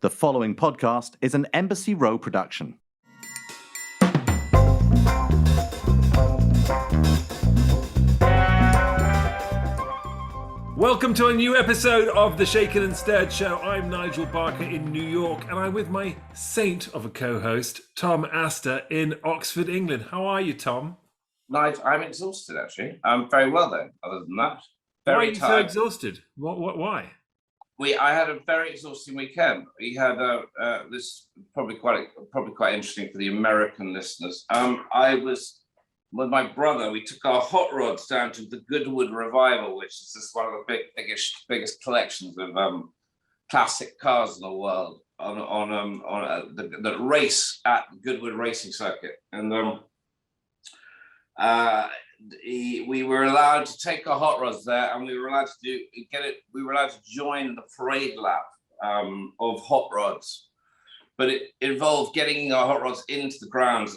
The following podcast is an Embassy Row production. Welcome to a new episode of the Shaken and Stirred Show. I'm Nigel Barker in New York, and I'm with my saint of a co-host, Tom Astor in Oxford, England. How are you, Tom? Nigel, I'm exhausted, actually. I'm very well, though, other than that. Why are Very you so tired. exhausted? Why? I had a very exhausting weekend. We had this probably quite interesting for the American listeners. I was with my brother. We took our hot rods down to the Goodwood Revival, which is just one of the biggest collections of classic cars in the world on the race at Goodwood Racing Circuit, and we were allowed to take our hot rods there, and we were allowed to join the parade lap of hot rods, but it involved getting our hot rods into the grounds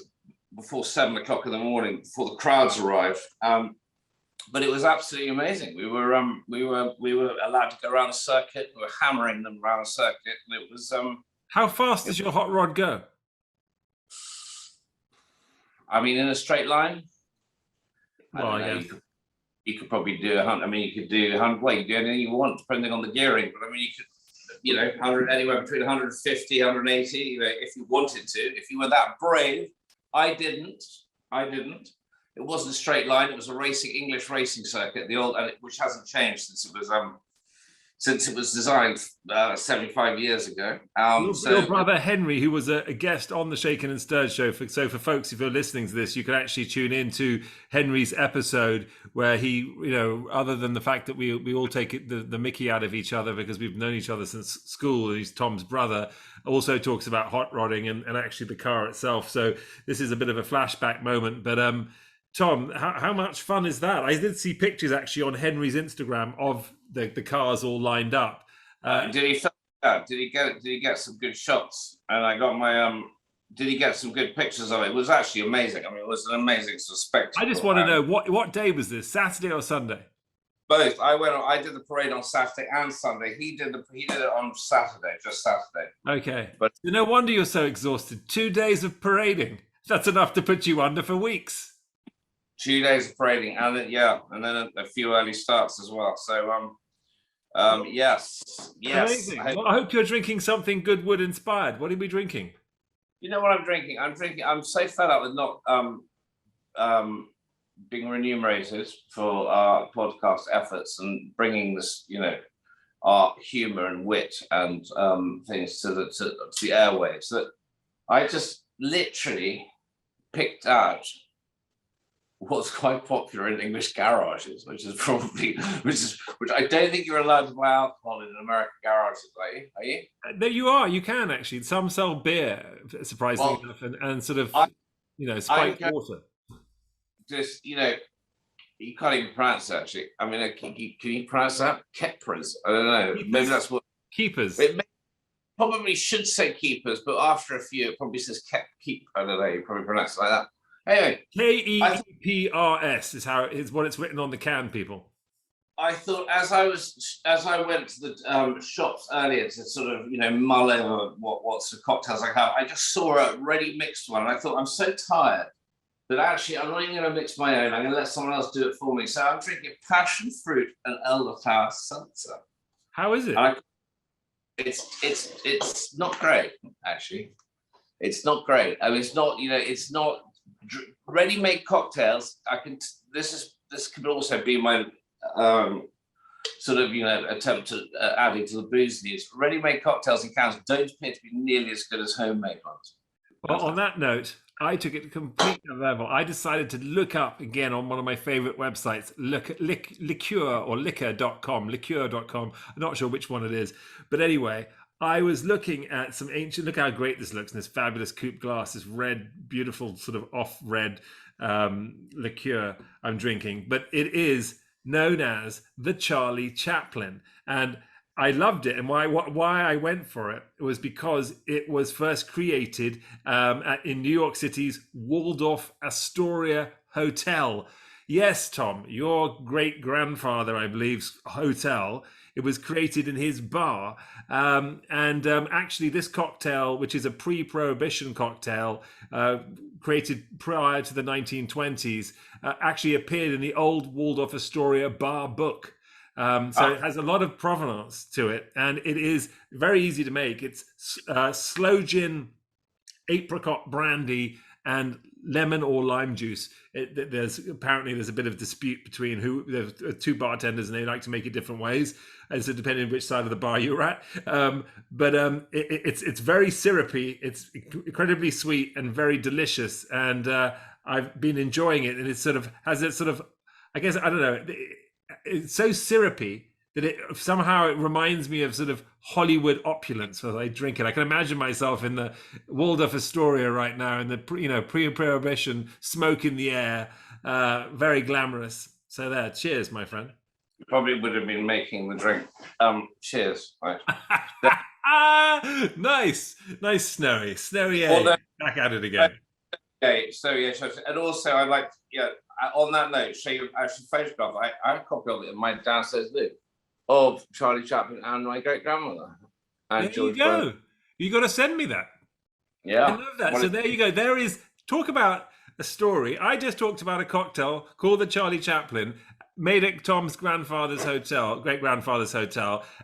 before 7 o'clock in the morning, before the crowds arrived. But it was absolutely amazing. We were allowed to go around the circuit. We were hammering them around the circuit, and it was. How fast does your hot rod go? I mean, in a straight line. Well, yeah. You could probably do 100. I mean, you could do 100. Well, you could do anything you want, depending on the gearing. But I mean, you could, 100, anywhere between 150, 180. If you wanted to, if you were that brave. I didn't. It wasn't a straight line. It was a English racing circuit, which hasn't changed since it was designed 75 years ago. Your brother Henry, who was a guest on the Shaken and Stirred show. So for folks, if you're listening to this, you can actually tune in to Henry's episode where he, other than the fact that we all take the mickey out of each other because we've known each other since school, and he's Tom's brother, also talks about hot rodding and actually the car itself. So this is a bit of a flashback moment. But Tom, how much fun is that? I did see pictures actually on Henry's Instagram of the cars all lined up. Did he get some good shots? And I got my did he get some good pictures of it? It was actually amazing. I mean, it was an amazing spectacle. I just want to know what day was this? Saturday or Sunday? Both. I did the parade on Saturday and Sunday. He did it on Saturday, just Saturday. Okay. But no wonder you're so exhausted. 2 days of parading. That's enough to put you under for weeks. 2 days of parading, and then a few early starts as well. So yes. Amazing. I hope you're drinking something Goodwood inspired. What are we drinking? You know what I'm drinking? I'm so fed up with not being remunerated for our podcast efforts and bringing this, our humor and wit and things to the airwaves, that I just literally picked out what's quite popular in English garages, which I don't think you're allowed to buy alcohol in American garages, are you? No, you are. You can actually. Some sell beer, surprisingly enough, and sort of spiked water. Just you can't even pronounce it, actually. I mean, can you pronounce that? Keepers? I don't know. Keepers? Maybe that's what Keepers. It probably should say keepers, but after a few, it probably says keep. I don't know. You probably pronounce it like that. Anyway, Keeprs is what it's written on the can, people. I thought as I went to the shops earlier to sort of mull over what sort of cocktails I have, I just saw a ready mixed one, and I thought I'm so tired that actually I'm not even going to mix my own. I'm going to let someone else do it for me. So I'm drinking passion fruit and elderflower seltzer. How is it? It's not great, actually. It's not great. I mean, it's not ready-made cocktails. This could also be my attempt to adding to the booze news. Ready-made cocktails in cans don't appear to be nearly as good as homemade ones. Well, on that note, I took it to complete level. I decided to look up again on one of my favorite websites, liqueur.com. I'm not sure which one it is, but anyway, I was looking at some ancient. Look how great this looks in this fabulous coupe glass, this red, beautiful sort of off-red liqueur I'm drinking. But it is known as the Charlie Chaplin, and I loved it. And why I went for it was because it was first created in New York City's Waldorf Astoria Hotel. Yes, Tom, your great-grandfather, I believe's hotel It was created in his bar. Actually, this cocktail, which is a pre-prohibition cocktail, created prior to the 1920s, actually appeared in the old Waldorf Astoria bar book. It has a lot of provenance to it, and it is very easy to make. It's sloe gin, apricot brandy, and lemon or lime juice. There's a bit of dispute between there's two bartenders, and they like to make it different ways, and so depending on which side of the bar you're at. It's very syrupy. It's incredibly sweet and very delicious, and I've been enjoying it. And it sort of has it sort of, I guess, I don't know. It's so syrupy that it reminds me of sort of Hollywood opulence as I drink it. I can imagine myself in the Waldorf Astoria right now, in the pre-prohibition, smoke in the air, very glamorous. So there, cheers, my friend. You probably would have been making the drink. Cheers. Right. Nice, snowy. Back at it again. Okay, so yeah, and also I like, on that note, show you actually photograph. I have a copy of it in my downstairs loop of Charlie Chaplin and my great grandmother. There you go. You got to send me that. Yeah, I love that. So there you go. There is, talk about a story. I just talked about a cocktail called the Charlie Chaplin, made at Tom's great grandfather's hotel,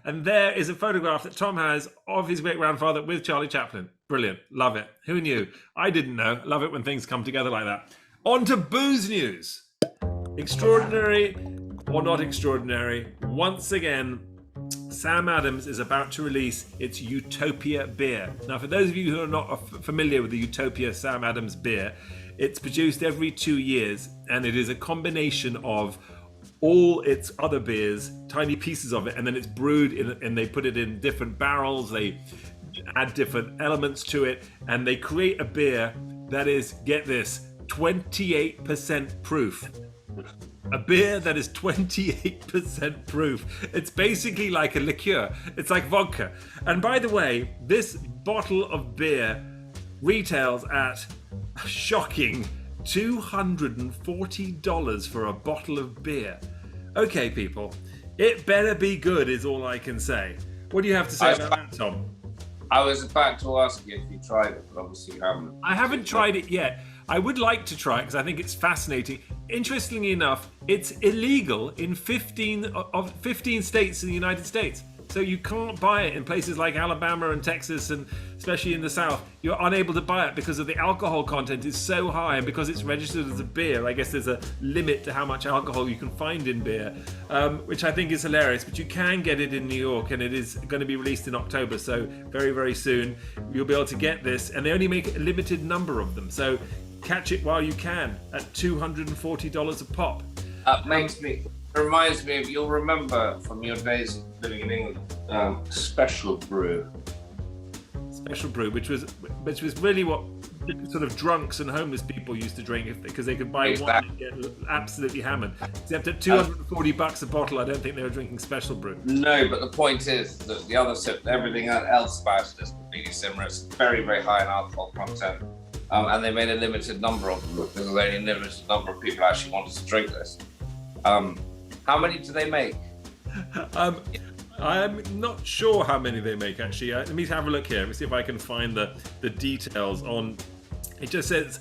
and there is a photograph that Tom has of his great grandfather with Charlie Chaplin. Brilliant, love it. Who knew? I didn't know. Love it when things come together like that. On to booze news. Extraordinary or not extraordinary, once again, Sam Adams is about to release its Utopia beer. Now, for those of you who are not familiar with the Utopia Sam Adams beer, it's produced every 2 years, and it is a combination of all its other beers, tiny pieces of it, and then it's brewed and they put it in different barrels, they add different elements to it, and they create a beer that is, get this, 28% proof. A beer that is 28% proof. It's basically like a liqueur. It's like vodka. And by the way, this bottle of beer retails at a shocking $240 for a bottle of beer. Okay, people, it better be good is all I can say. What do you have to say about that, Tom? I was about to ask you if you tried it, but obviously you haven't. I haven't tried it yet. I would like to try it because I think it's fascinating. Interestingly enough, it's illegal in 15 states in the United States. So you can't buy it in places like Alabama and Texas, and especially in the South. You're unable to buy it because of the alcohol content is so high, and because it's registered as a beer, I guess there's a limit to how much alcohol you can find in beer, which I think is hilarious. But you can get it in New York, and it is going to be released in October. So very, very soon you'll be able to get this, and they only make a limited number of them. So catch it while you can at $240 a pop. It reminds me of, you'll remember from your days living in England, Special Brew. Special Brew, which was really what sort of drunks and homeless people used to drink because they could buy wine and get absolutely hammered. Except at $240 a bottle, I don't think they were drinking Special Brew. No, but the point is that the other everything else about it is completely similar. It's very, very high in alcohol content. And they made a limited number of them because only a limited number of people actually wanted to drink this. How many do they make? I'm not sure how many they make, actually. Let me have a look here. Let me see if I can find the details on. It just says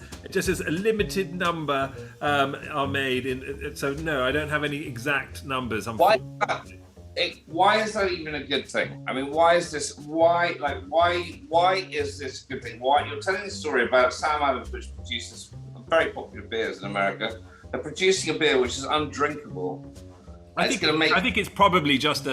a limited number are made in. So no, I don't have any exact numbers. Why is that even a good thing? I mean, why is this? Why is this a good thing? Why you're telling the story about Sam Adams, which produces very popular beers in America. They're producing a beer which is undrinkable. I think it's probably just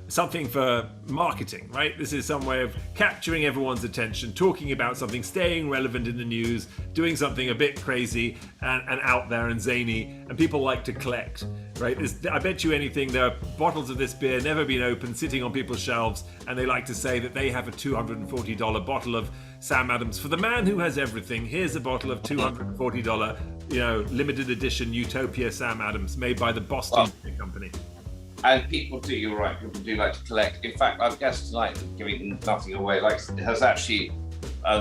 something for marketing, right? This is some way of capturing everyone's attention, talking about something, staying relevant in the news, doing something a bit crazy and out there and zany, and people like to collect, right? I bet you anything, there are bottles of this beer never been opened, sitting on people's shelves, and they like to say that they have a $240 bottle of Sam Adams. For the man who has everything, here's a bottle of $240, limited edition Utopia Sam Adams, made by the Boston Beer Company. And people do, you're right, people do like to collect. In fact, our guest tonight, giving nothing away, I was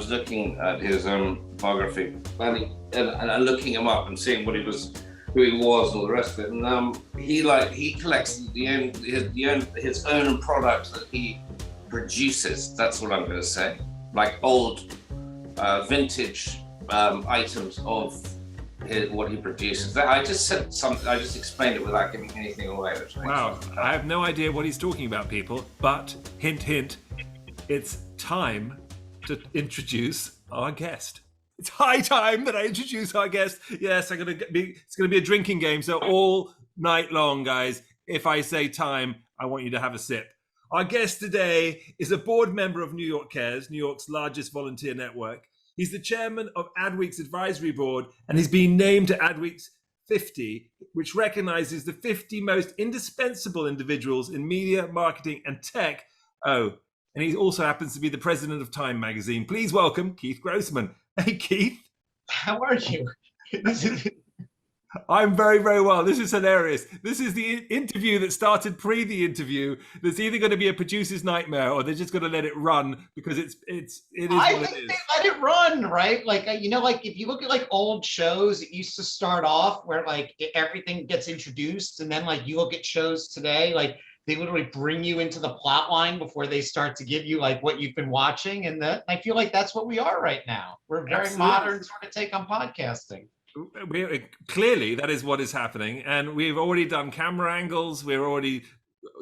looking at his biography and looking him up and seeing what he was who he was and all the rest of it. And he collects his own product that he produces. That's what I'm going to say. Like old vintage items of what he produces. I just said something. I just explained it without giving anything away. Wow, I have no idea what he's talking about, people. But hint, hint, it's time to introduce our guest. It's high time that I introduce our guest. Yes, it's going to be a drinking game. So all night long, guys, if I say time, I want you to have a sip. Our guest today is a board member of New York Cares, New York's largest volunteer network. He's the chairman of Adweek's advisory board, and he's been named to Adweek's 50, which recognizes the 50 most indispensable individuals in media, marketing, and tech. Oh, and he also happens to be the president of Time magazine. Please welcome Keith Grossman. Hey, Keith. How are you? I'm very, very well. This is hilarious. This is the interview that started pre the interview. There's either going to be a producer's nightmare or they're just going to let it run because it is I what think it is. they let it run, right? Like, like if you look at like old shows, it used to start off where like everything gets introduced, and then like you look at shows today, like they literally bring you into the plot line before they start to give you like what you've been watching. And I feel like that's what we are right now. We're a very Absolutely. modern sort of take on podcasting. Clearly, that is what is happening. And we've already done camera angles. We've already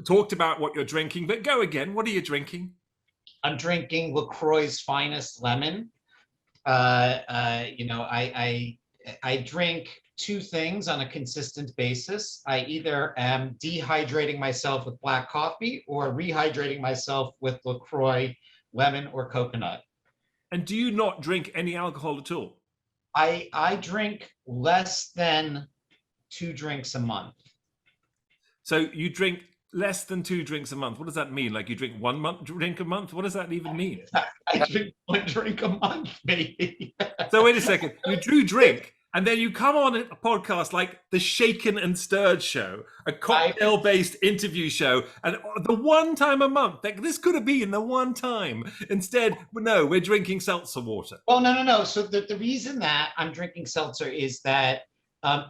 talked about what you're drinking. But go again. What are you drinking? I'm drinking LaCroix's Finest Lemon. I drink two things on a consistent basis. I either am dehydrating myself with black coffee or rehydrating myself with LaCroix lemon or coconut. And do you not drink any alcohol at all? I drink less than 2 drinks a month. So you drink less than 2 drinks a month. What does that mean? Like you drink drink a month? What does that even mean? I drink 1 drink a month, maybe. So wait a second. You do drink, and then you come on a podcast like the Shaken and Stirred show, a cocktail-based interview show, and the one time a month. This could have been the one time. Instead, no, we're drinking seltzer water. Well, no. So the reason that I'm drinking seltzer is that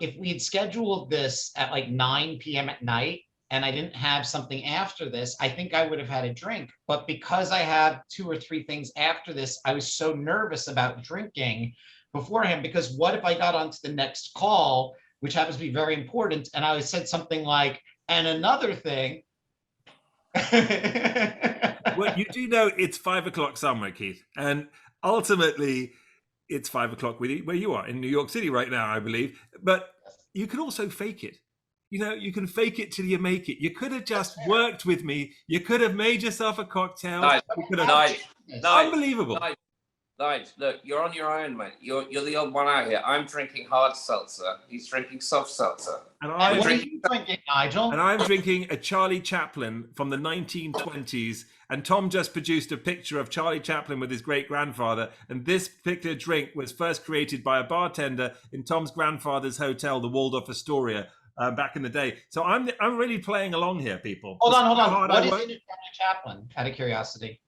if we had scheduled this at like 9 p.m. at night and I didn't have something after this, I think I would have had a drink. But because I have 2 or 3 things after this, I was so nervous about drinking beforehand, because what if I got onto the next call, which happens to be very important, and I said something like, and another thing. Well, you do know it's 5 o'clock somewhere, Keith, and ultimately it's 5 o'clock where you are in New York City right now, I believe. But you can also fake it. You can fake it till you make it. You could have just worked with me. You could have made yourself a cocktail. Nice. Unbelievable. Nice. Look, you're on your own, mate. You're the odd one out here. I'm drinking hard seltzer. He's drinking soft seltzer. And what are you drinking, Nigel? And I'm drinking a Charlie Chaplin from the 1920s. And Tom just produced a picture of Charlie Chaplin with his great-grandfather. And this particular drink was first created by a bartender in Tom's grandfather's hotel, the Waldorf Astoria, back in the day. So I'm really playing along here, people. Hold on. What is in a Charlie Chaplin, out of curiosity?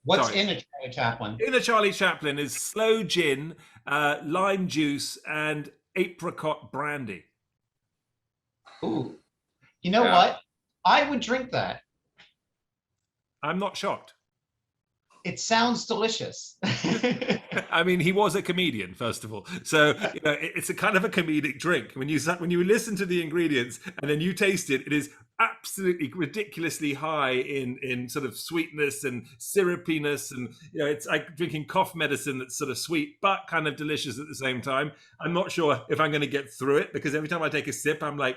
What's in a Charlie Chaplin? In a Charlie Chaplin is sloe gin, lime juice, and apricot brandy. Ooh. You know what? I would drink that. I'm not shocked. It sounds delicious. I mean, he was a comedian, first of all. So it's a kind of a comedic drink. When you listen to the ingredients and then you taste it, it is absolutely ridiculously high in sort of sweetness and syrupiness, and it's like drinking cough medicine that's sort of sweet but kind of delicious at the same time. I'm not sure if I'm going to get through it, because every time I take a sip, I'm like,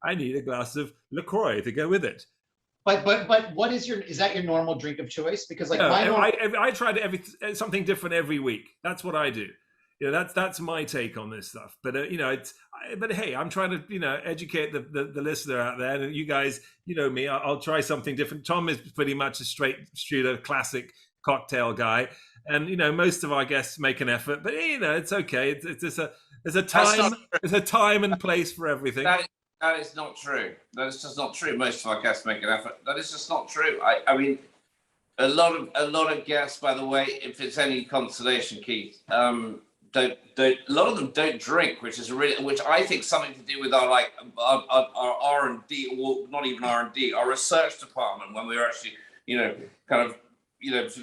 I need a glass of LaCroix to go with it. But what is that your normal drink of choice? Because like I try something different every week. That's what I do. That's my take on this stuff. But but hey, I'm trying to educate the listener out there, and you guys, me. I'll try something different. Tom is pretty much a straight shooter, classic cocktail guy, and most of our guests make an effort. But it's okay. There's a time and place for everything. That is not true. That is just not true. Most of our guests make an effort. That is just not true. I mean, a lot of guests, by the way, if it's any consolation, Keith, a lot of them don't drink, which I think something to do with our R&D, or not even R&D, our research department, when we were actually,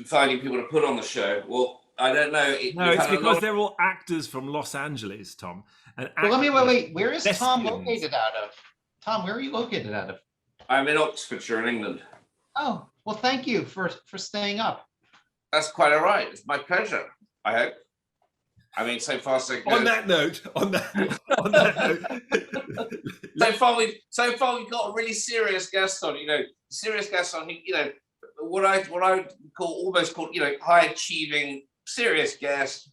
finding people to put on the show. Well, I don't know. No, it's because they're all actors from Los Angeles, Tom. And well, wait. Where is Tom thespians. located out of? Tom, where are you located out of? I'm in Oxfordshire, in England. Oh, well, thank you for staying up. That's quite all right. It's my pleasure, I hope. I mean, so far so good. On that note, so far we've got a really serious guest on. Serious guest on. What I would almost call high achieving, serious guest.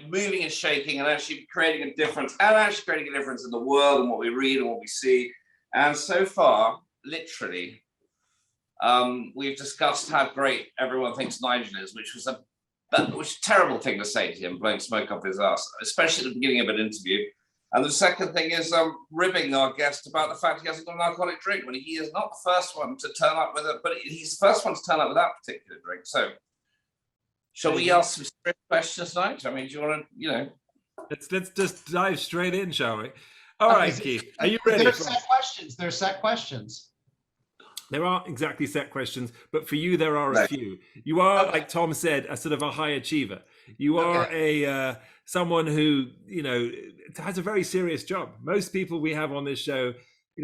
Moving and shaking, and actually creating a difference, in the world and what we read and what we see. And so far, literally, we've discussed how great everyone thinks Nigel is, which was a terrible thing to say to him, blowing smoke up his ass, especially at the beginning of an interview. And the second thing is ribbing our guest about the fact he hasn't got an alcoholic drink, when he is not the first one to turn up with it, but he's the first one to turn up with that particular drink. So, shall we ask some strict questions tonight? I mean, do you want to, Let's just dive straight in, shall we? All right, Keith, are you ready? There's set questions. There aren't exactly set questions, but for you, there are a few. You are, like Tom said, a sort of a high achiever. You are someone who, has a very serious job. Most people we have on this show,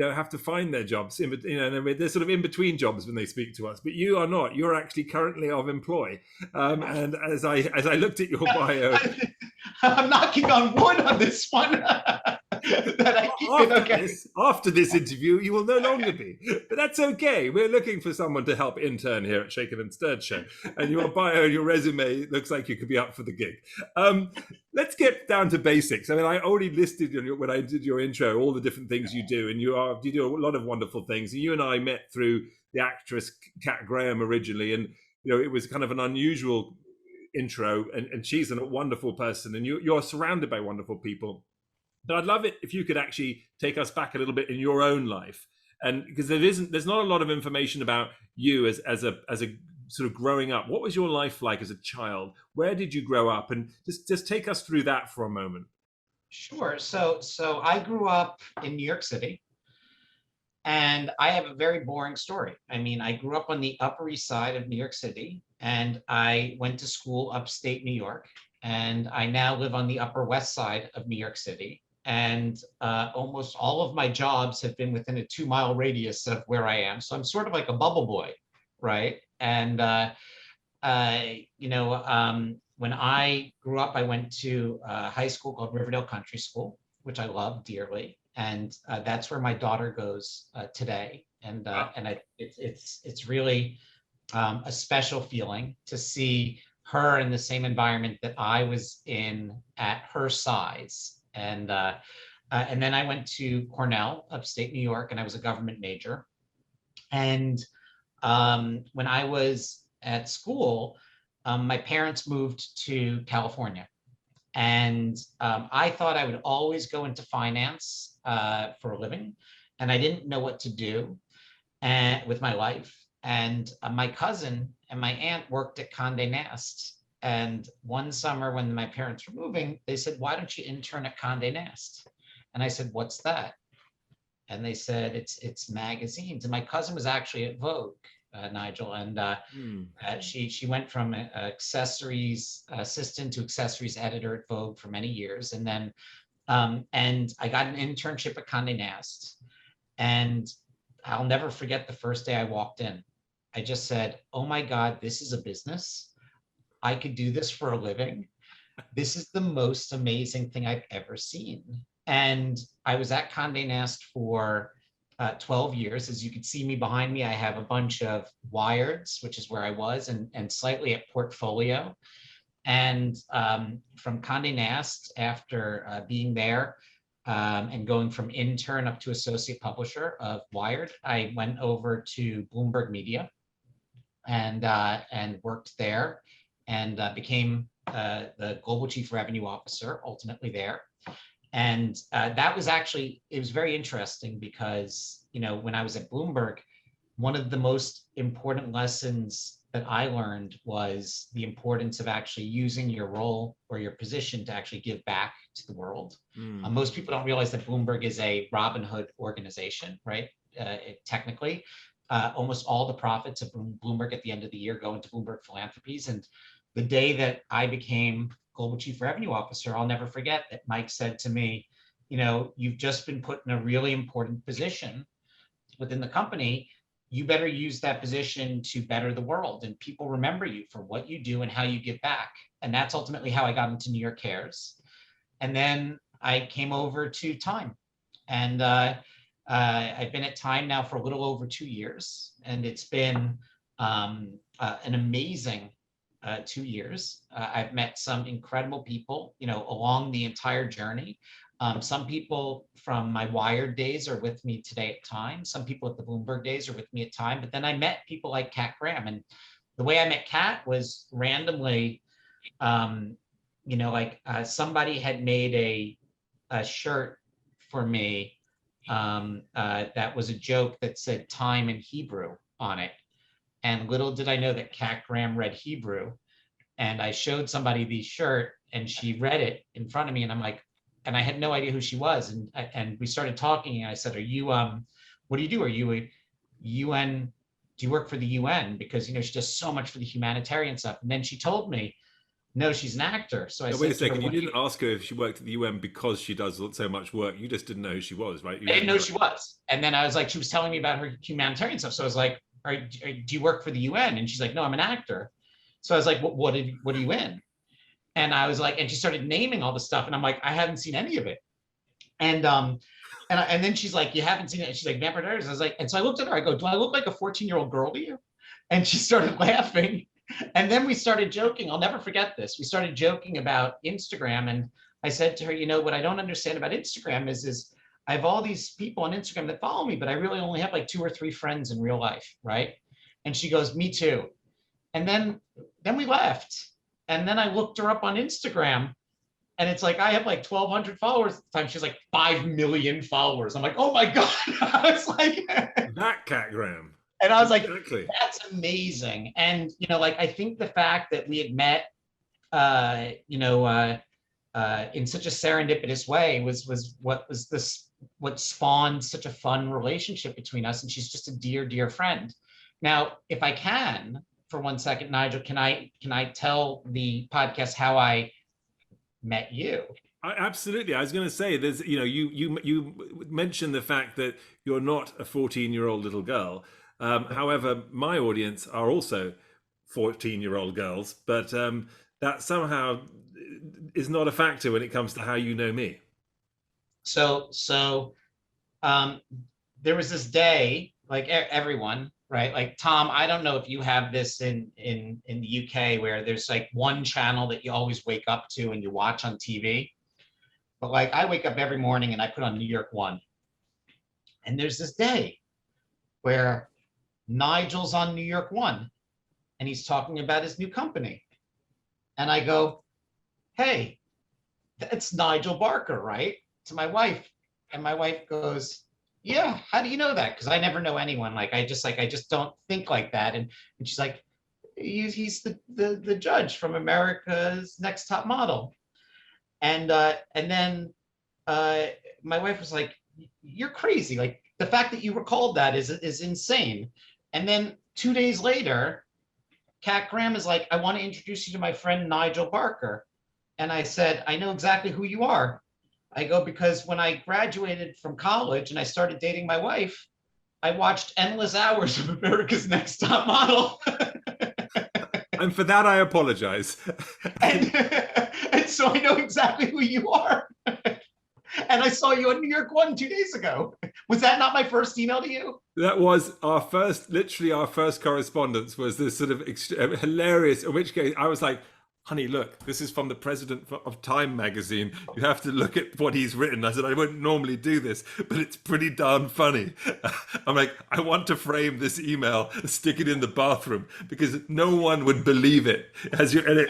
have to find their jobs. They're sort of in between jobs when they speak to us. But you are not. You're actually currently of employ. And as I looked at your bio, I'm knocking on wood on this one. After this interview, you will no longer be. But that's okay. We're looking for someone to help intern here at Shaken and Stirred Show. And your bio, your resume looks like you could be up for the gig. Let's get down to basics. I mean, I already listed when I did your intro all the different things you do, and you do a lot of wonderful things. And you and I met through the actress Kat Graham originally, and it was kind of an unusual intro, and she's a wonderful person, and you're surrounded by wonderful people. But I'd love it if you could actually take us back a little bit in your own life, and because there's not a lot of information about you as a sort of growing up. What was your life like as a child? Where did you grow up? And just take us through that for a moment. Sure. So I grew up in New York City, and I have a very boring story. I mean, I grew up on the Upper East Side of New York City, and I went to school upstate New York, and I now live on the Upper West Side of New York City. And almost all of my jobs have been within a 2-mile radius of where I am. So I'm sort of like a bubble boy, right? And, when I grew up, I went to a high school called Riverdale Country School, which I love dearly. And that's where my daughter goes today. And it's really a special feeling to see her in the same environment that I was in at her size. And then I went to Cornell, upstate New York, and I was a government major. And when I was at school, my parents moved to California. And I thought I would always go into finance for a living. And I didn't know what to do with my life. And my cousin and my aunt worked at Condé Nast. And one summer when my parents were moving, they said, "Why don't you intern at Condé Nast?" And I said, "What's that?" And they said, it's magazines. And my cousin was actually at Vogue, Nigel. And she went from accessories assistant to accessories editor at Vogue for many years. And then, and I got an internship at Condé Nast. And I'll never forget the first day I walked in. I just said, "Oh my God, this is a business. I could do this for a living. This is the most amazing thing I've ever seen." And I was at Condé Nast for 12 years. As you can see me behind me, I have a bunch of Wired's, which is where I was, and slightly at Portfolio. And from Condé Nast, after being there and going from intern up to associate publisher of Wired, I went over to Bloomberg Media and worked there, and became the global chief revenue officer ultimately there. And that was actually, it was very interesting because, when I was at Bloomberg, one of the most important lessons that I learned was the importance of actually using your role or your position to actually give back to the world. Most people don't realize that Bloomberg is a Robin Hood organization, right? Technically, almost all the profits of Bloomberg at the end of the year go into Bloomberg Philanthropies. And the day that I became Global Chief Revenue Officer, I'll never forget that Mike said to me, you've just been put in a really important position within the company. You better use that position to better the world, and people remember you for what you do and how you give back. And that's ultimately how I got into New York Cares. And then I came over to Time, and I've been at Time now for a little over 2 years, and it's been an amazing 2 years. I've met some incredible people, along the entire journey. Some people from my Wired days are with me today at Time. Some people at the Bloomberg days are with me at Time. But then I met people like Kat Graham. And the way I met Kat was randomly, somebody had made a shirt for me that was a joke that said Time in Hebrew on it. And little did I know that Kat Graham read Hebrew. And I showed somebody the shirt, and she read it in front of me. And I'm like, and I had no idea who she was. And we started talking, and I said, what do you do? Are you a UN? Do you work for the UN? Because, she does so much for the humanitarian stuff. And then she told me, no, she's an actor. So I said, wait a second, you didn't ask her if she worked at the UN because she does so much work. You just didn't know who she was, right? I didn't know who she was. And then I was like, she was telling me about her humanitarian stuff. So I was like, do you work for the UN? And she's like, no, I'm an actor. So I was like, what are you in? And I was like, and she started naming all the stuff, and I'm like, I haven't seen any of it. And then she's like, you haven't seen it? And she's like, Vampire Diaries. I was like, and so I looked at her. I go, do I look like a 14-year-old girl to you? And she started laughing. And then we started joking. I'll never forget this. We started joking about Instagram, and I said to her, what I don't understand about Instagram is I have all these people on Instagram that follow me, but I really only have like 2 or 3 friends in real life, right? And she goes, me too. And then we left. And then I looked her up on Instagram, and it's like, I have like 1,200 followers at the time. She's like 5 million followers. I'm like, oh my God. I was like, that Kat Graham. And I was like, exactly. That's amazing. And, I think the fact that we had met, in such a serendipitous way was what spawned such a fun relationship between us. And she's just a dear, dear friend. Now, if I can, for 1 second, Nigel, can I tell the podcast how I met you? Absolutely. I was going to say, there's, you mentioned the fact that you're not a 14-year-old little girl. However, my audience are also 14-year-old girls, but that somehow is not a factor when it comes to how you know me. So there was this day, like everyone, right? Like Tom, I don't know if you have this in the UK, where there's like one channel that you always wake up to and you watch on TV. But like I wake up every morning and I put on New York 1. And there's this day where Nigel's on New York 1 and he's talking about his new company. And I go, hey, that's Nigel Barker, right? To my wife. And my wife goes, yeah, how do you know that? Because I never know anyone. Like I just don't think like that. And she's like, he's the judge from America's Next Top Model. And then my wife was like, you're crazy. Like the fact that you recalled that is insane. And then 2 days later, Kat Graham is like, I want to introduce you to my friend Nigel Barker. And I said, I know exactly who you are. I go, because when I graduated from college and I started dating my wife, I watched endless hours of America's Next Top Model. And for that, I apologize. and so I know exactly who you are. And I saw you on New York 1 2 days ago. Was that not my first email to you? That was literally our first correspondence, was this sort of hilarious, in which case I was like, honey, look, this is from the president of Time magazine. You have to look at what he's written. I said, I wouldn't normally do this, but it's pretty darn funny. I'm like, I want to frame this email, stick it in the bathroom, because no one would believe it.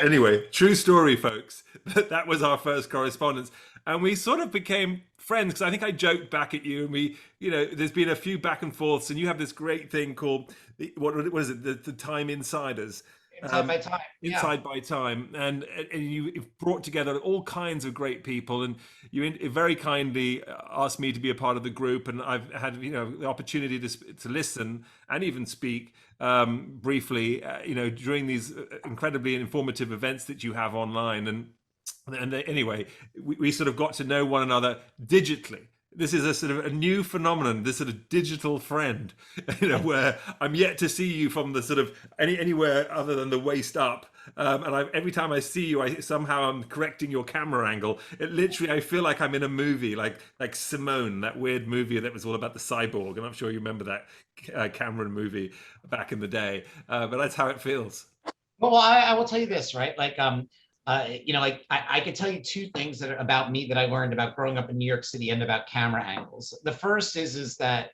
Anyway, true story, folks. That was our first correspondence. and we sort of became friends because I think I joked back at you, and we, there's been a few back and forths, and you have this great thing called what is it, the Time Insiders. Inside by time. Yeah. Inside by Time, and you've brought together all kinds of great people, and very kindly asked me to be a part of the group, and I've had the opportunity to listen and even speak briefly, during these incredibly informative events that you have online, and anyway, we sort of got to know one another digitally. This is a sort of a new phenomenon, this sort of digital friend, where I'm yet to see you from the sort of anywhere other than the waist up. And every time I see you, I'm correcting your camera angle. It literally, I feel like I'm in a movie, like Simone, that weird movie that was all about the cyborg. And I'm sure you remember that Cameron movie back in the day. But that's how it feels. Well, I will tell you this, right? I could tell you two things that are about me that I learned about growing up in New York City and about camera angles. The first is that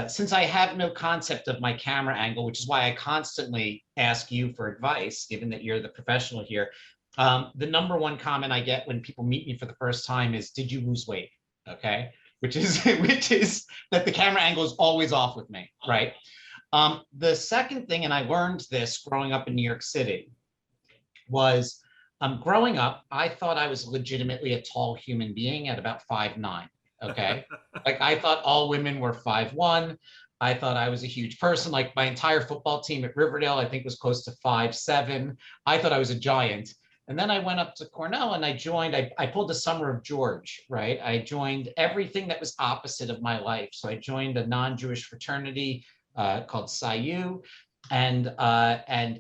since I have no concept of my camera angle, which is why I constantly ask you for advice, given that you're the professional here, the number one comment I get when people meet me for the first time is, "Did you lose weight?" Okay, which is that the camera angle is always off with me, right? The second thing, and I learned this growing up in New York City, was growing up, I thought I was legitimately a tall human being at about 5'9". Okay. Like I thought all women were 5'1". I thought I was a huge person. Like my entire football team at Riverdale, I think was close to 5'7". I thought I was a giant. And then I went up to Cornell and I joined, I pulled the Summer of George, right? I joined everything that was opposite of my life. So I joined a non-Jewish fraternity called Psi U. And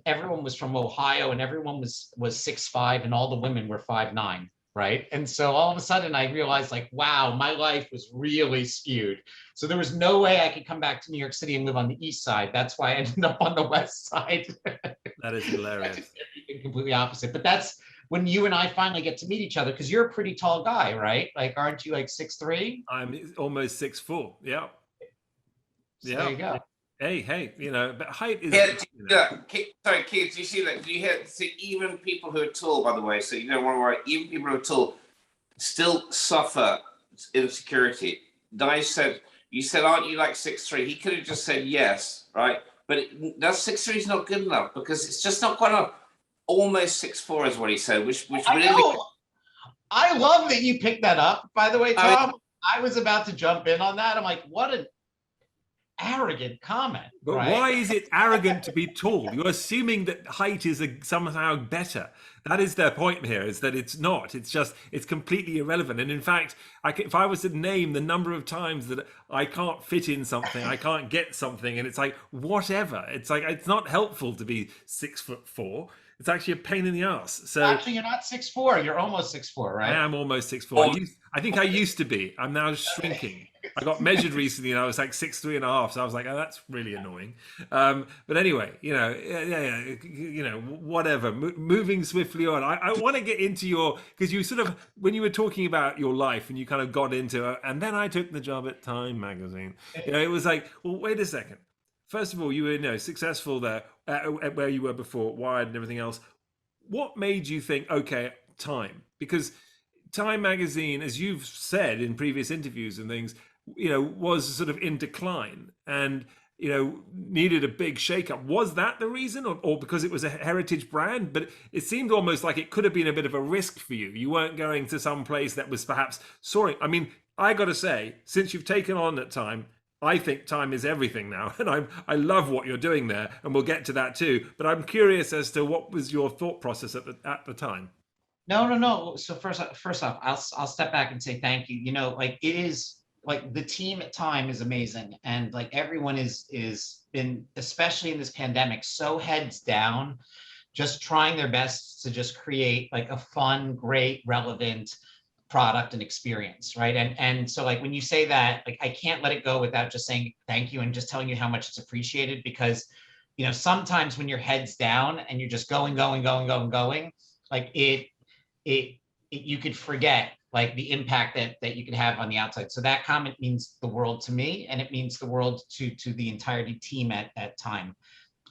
everyone was from Ohio, and everyone was 6'5", and all the women were 5'9", right? And so all of a sudden I realized, like, wow, my life was really skewed. So there was no way I could come back to New York City and live on the east side. That's why I ended up on the west side. That is hilarious. Completely opposite. But that's when you and I finally get to meet each other, because you're a pretty tall guy, right? Like, aren't you like 6'3"? I'm almost 6'4". Yeah. So there you go. Hey, but height is. Sorry, Keith, do you see that? Do you see even people who are tall, by the way, so you don't want to worry, even people who are tall still suffer insecurity. You said, aren't you like 6'3"? He could have just said yes, right? But that 6'3" is not good enough because it's just not quite enough. Almost 6'4" is what he said, which I love that you picked that up, by the way, Tom. I was about to jump in on that. I'm like, what an arrogant comment. But right? Why is it arrogant to be tall? You're assuming that height is somehow better. That is their point here, is that it's not. It's completely irrelevant. And in fact, if I was to name the number of times that I can't fit in something, I can't get something, and it's like, whatever. It's like, it's not helpful to be 6'4". It's actually a pain in the ass. So actually, you're not 6'4". You're almost 6'4", right? I am almost 6'4". I think I used to be. I'm now shrinking. I got measured recently and I was like 6'3.5". So I was like, oh, that's really annoying. But anyway, whatever. Moving swiftly on. I want to get into because you sort of, when you were talking about your life and you kind of got into, and then I took the job at Time magazine. It was like, well, wait a second. First of all, you were successful there at where you were before, Wired and everything else. What made you think, okay, Time? Because Time magazine, as you've said in previous interviews and things, was sort of in decline and, needed a big shakeup. Was that the reason, or because it was a heritage brand? But it seemed almost like it could have been a bit of a risk for you. You weren't going to some place that was perhaps soaring. I mean, I got to say, since you've taken on that Time, I think Time is everything now, and I love what you're doing there, and we'll get to that too. But I'm curious as to what was your thought process at the time. No. So first off, I'll step back and say thank you. Like it is like the team at Time is amazing, and like everyone is been, especially in this pandemic, so heads down, just trying their best to just create like a fun, great, relevant product and experience, right? And so like when you say that, like I can't let it go without just saying thank you and just telling you how much it's appreciated, because sometimes when your head's down and you're just going, like you could forget like the impact that you could have on the outside. So that comment means the world to me, and it means the world to the entirety team at Time.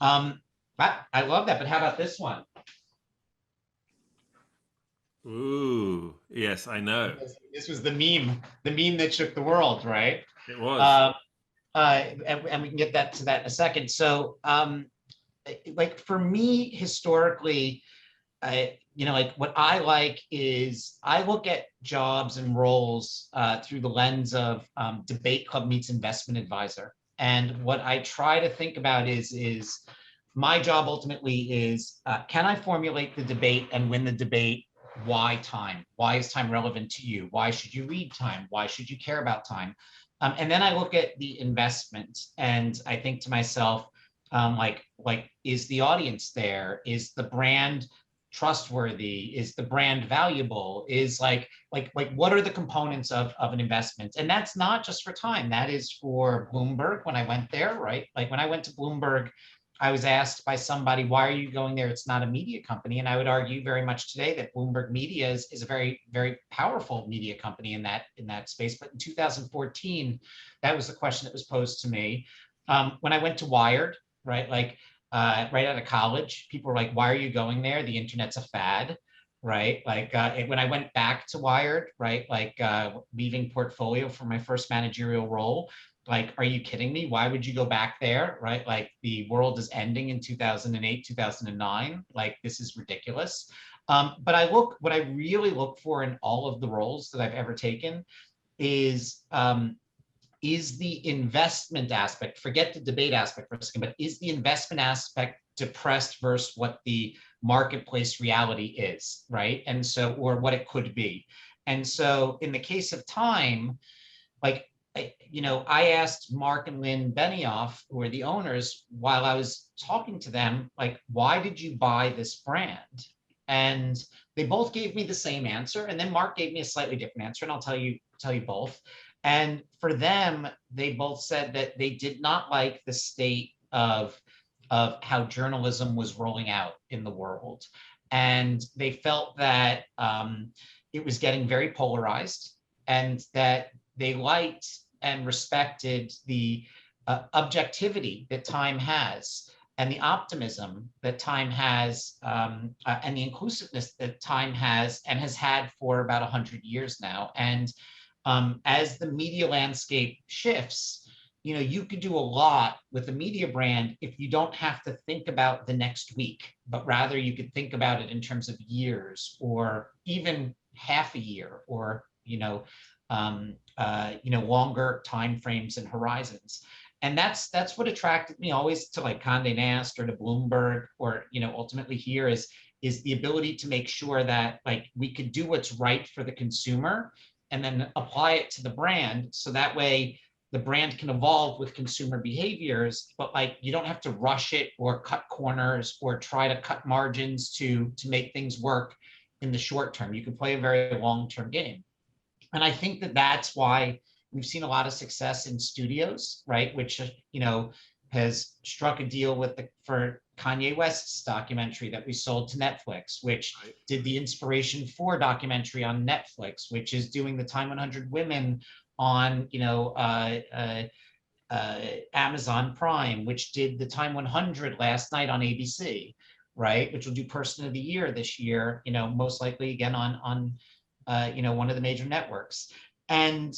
I love that, but how about this one? Ooh, Yes, I know. This was the meme that shook the world, right? It was. And we can get that to that in a second. So, like for me, historically, like what I like is I look at jobs and roles through the lens of debate club meets investment advisor. And what I try to think about is my job ultimately is, can I formulate the debate and win the debate? Why time? Why is time relevant to you? Why should you read time? Why should you care about time? And then I look at the investment and I think to myself, like, is the audience there? Is the brand trustworthy? Is the brand valuable? Is like what are the components of an investment? And that's not just for time. That is for Bloomberg when I went there, right? Like when I went to Bloomberg, I was asked by somebody, why are you going there? It's not a media company. And I would argue very much today that Bloomberg Media is a very, very powerful media company in that space. But in 2014, that was the question that was posed to me. When I went to Wired, right? Like right out of college, people were like, why are you going there? The internet's a fad, right? Like when I went back to Wired, right? Like leaving portfolio for my first managerial role, like, are you kidding me? Why would you go back there, right? Like the world is ending in 2008, 2009. Like this is ridiculous. But what I really look for in all of the roles that I've ever taken is the investment aspect, forget the debate aspect for a second, but is the investment aspect depressed versus what the marketplace reality is, right? And so, or what it could be. And so in the case of time, like, I asked Mark and Lynn Benioff, who are the owners, while I was talking to them, like, why did you buy this brand? And they both gave me the same answer. And then Mark gave me a slightly different answer, and I'll tell you both. And for them, they both said that they did not like the state of how journalism was rolling out in the world. And they felt that it was getting very polarized, and that they liked and respected the objectivity that Time has, and the optimism that Time has, and the inclusiveness that Time has and has had for about 100 years now. And as the media landscape shifts, you could do a lot with a media brand if you don't have to think about the next week, but rather you could think about it in terms of years or even half a year, or longer time frames and horizons. And that's what attracted me always to like Condé Nast or to Bloomberg, or ultimately here is the ability to make sure that like we could do what's right for the consumer and then apply it to the brand, so that way the brand can evolve with consumer behaviors, but like you don't have to rush it or cut corners or try to cut margins to make things work in the short term. You can play a very long-term game. And I think that that's why we've seen a lot of success in studios, right? Which, has struck a deal for Kanye West's documentary that we sold to Netflix, which did the Inspiration 4 documentary on Netflix, which is doing the Time 100 Women on, Amazon Prime, which did the Time 100 last night on ABC, right? Which will do Person of the Year this year, most likely again on one of the major networks. And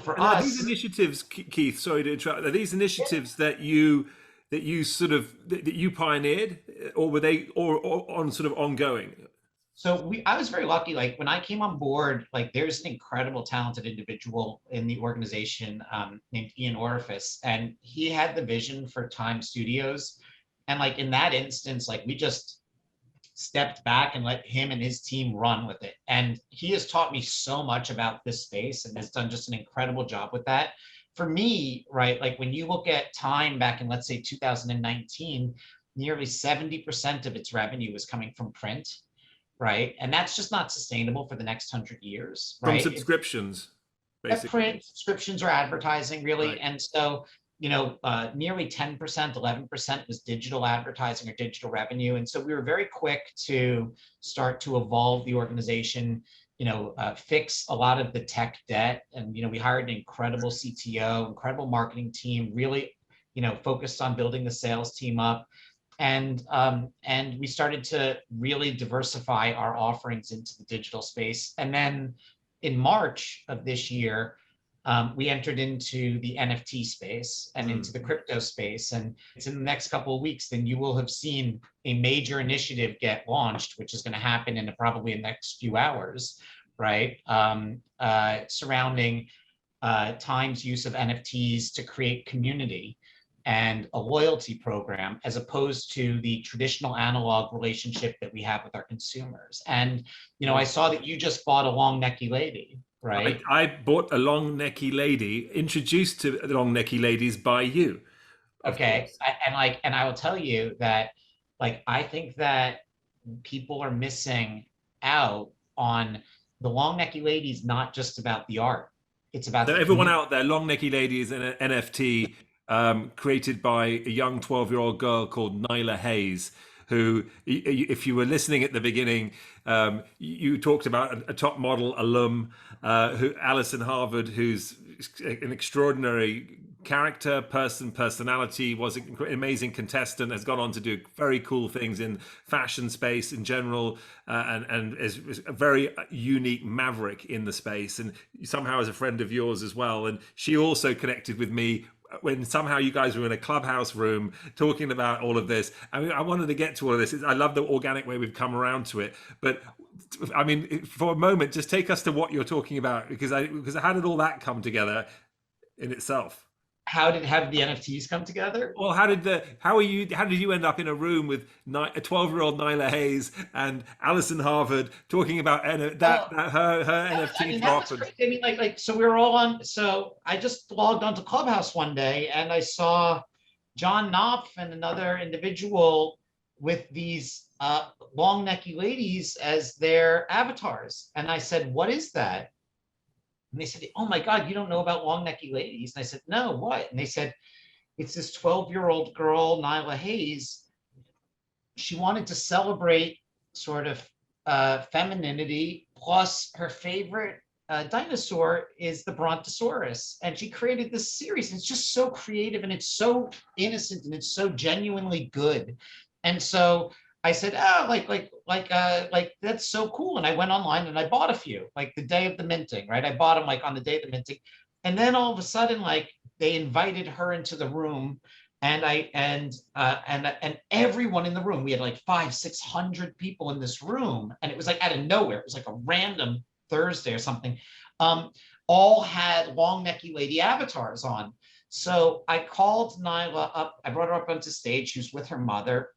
for us, these initiatives, Keith, sorry to interrupt, are these initiatives that you pioneered, or were they or on sort of ongoing? So I was very lucky. Like when I came on board, like there's an incredible talented individual in the organization named Ian Orifice, and he had the vision for Time Studios. And like in that instance, like we just stepped back and let him and his team run with it. And he has taught me so much about this space and has done just an incredible job with that. For me, right, like when you look at Time back in, let's say 2019, nearly 70% of its revenue was coming from print, right? And that's just not sustainable for the next 100 years, right? From subscriptions, basically. Print, subscriptions, or advertising, really. Right. And so nearly 10%, 11% was digital advertising or digital revenue. And so we were very quick to start to evolve the organization, fix a lot of the tech debt. And, we hired an incredible CTO, incredible marketing team, really, focused on building the sales team up. and we started to really diversify our offerings into the digital space. And then in March of this year, we entered into the NFT space and into the crypto space. And it's in the next couple of weeks, then you will have seen a major initiative get launched, which is going to happen in probably the next few hours, right? Surrounding Time's use of NFTs to create community and a loyalty program, as opposed to the traditional analog relationship that we have with our consumers. And, you know, I saw that you just bought a long necky lady, right? I bought a long necky lady, introduced to long necky ladies by you. Okay. And I will tell you that, like, I think that people are missing out on the long necky ladies, not just about the art. It's about So the everyone community. out there, long necky lady is an NFT created by a young 12-year-old girl called Nyla Hayes, who, if you were listening at the beginning, you talked about a top model alum, who Alison Harvard, who's an extraordinary character, personality, was an amazing contestant, has gone on to do very cool things in fashion space in general, and is a very unique maverick in the space, and somehow is a friend of yours as well. And she also connected with me when somehow you guys were in a clubhouse room talking about all of this. I mean, I wanted to get to all of this. I love the organic way we've come around to it. But I mean, for a moment, just take us to what you're talking about, because how did all that come together in itself? How did the NFTs come together? Well, how did you end up in a room with a 12-year-old Nyla Hayes and Alison Harvard talking about her NFT I mean, that drop? was crazy. I mean, so we were all on. So I just logged onto Clubhouse one day and I saw John Knopf and another individual with these long necky ladies as their avatars. And I said, "What is that?" And they said, "Oh my God, you don't know about long necky ladies?" And I said, "No, what?" And they said, "It's this 12-year-old girl, Nyla Hayes. She wanted to celebrate sort of femininity, plus her favorite dinosaur is the Brontosaurus. And she created this series. It's just so creative and it's so innocent and it's so genuinely good." And so I said, "Oh, like that's so cool." And I went online and I bought a few, like the day of the minting, right? I bought them like on the day of the minting. And then all of a sudden, like they invited her into the room, and everyone in the room, we had like 500-600 people in this room, and it was like out of nowhere. It was like a random Thursday or something. All had long necky lady avatars on. So I called Nyla up. I brought her up onto stage. She was with her mother.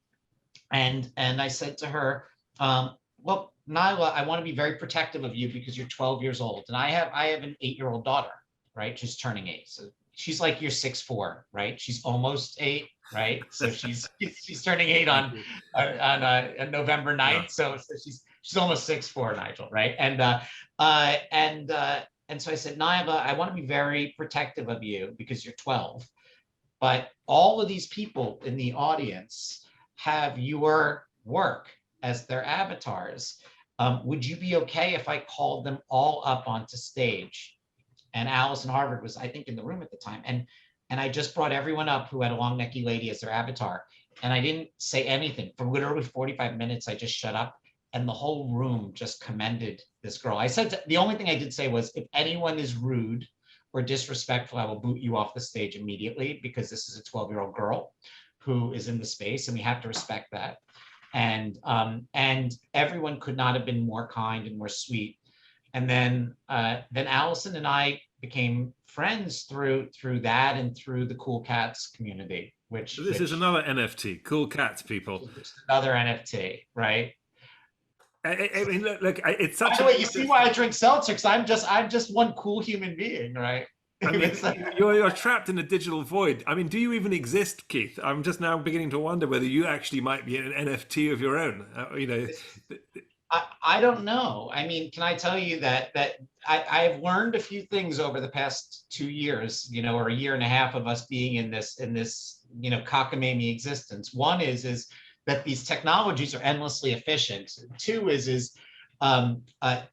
And I said to her, "Well, Nyla, I want to be very protective of you because you're 12 years old, and I have an 8-year-old daughter, right? She's turning 8, so she's like you're 6'4", right? She's almost 8, right? So she's turning 8 on November 9th, so she's almost 6'4", Nigel, right? And so I said, "Nyla, I want to be very protective of you because you're 12, but all of these people in the audience have your work as their avatars. Would you be okay if I called them all up onto stage?" And Alison Harvard was, I think, in the room at the time. And I just brought everyone up who had a long necky lady as their avatar. And I didn't say anything. For literally 45 minutes, I just shut up. And the whole room just commended this girl. I said, the only thing I did say was, if anyone is rude or disrespectful, I will boot you off the stage immediately, because this is a 12-year-old girl who is in the space, and we have to respect that. And everyone could not have been more kind and more sweet. And then Allison and I became friends through that and through the Cool Cats community, which Is another NFT. Cool Cats, people. Another NFT, right? I mean, look, it's such. By the way, you see why I drink seltzer? Because I'm just one cool human being, right? I mean, you're trapped in a digital void. I mean, do you even exist, Keith? I'm just now beginning to wonder whether you actually might be an NFT of your own. I don't know. I mean, can I tell you that I've learned a few things over the past 2 years, or a year and a half of us being in this, cockamamie existence. One is that these technologies are endlessly efficient. Two is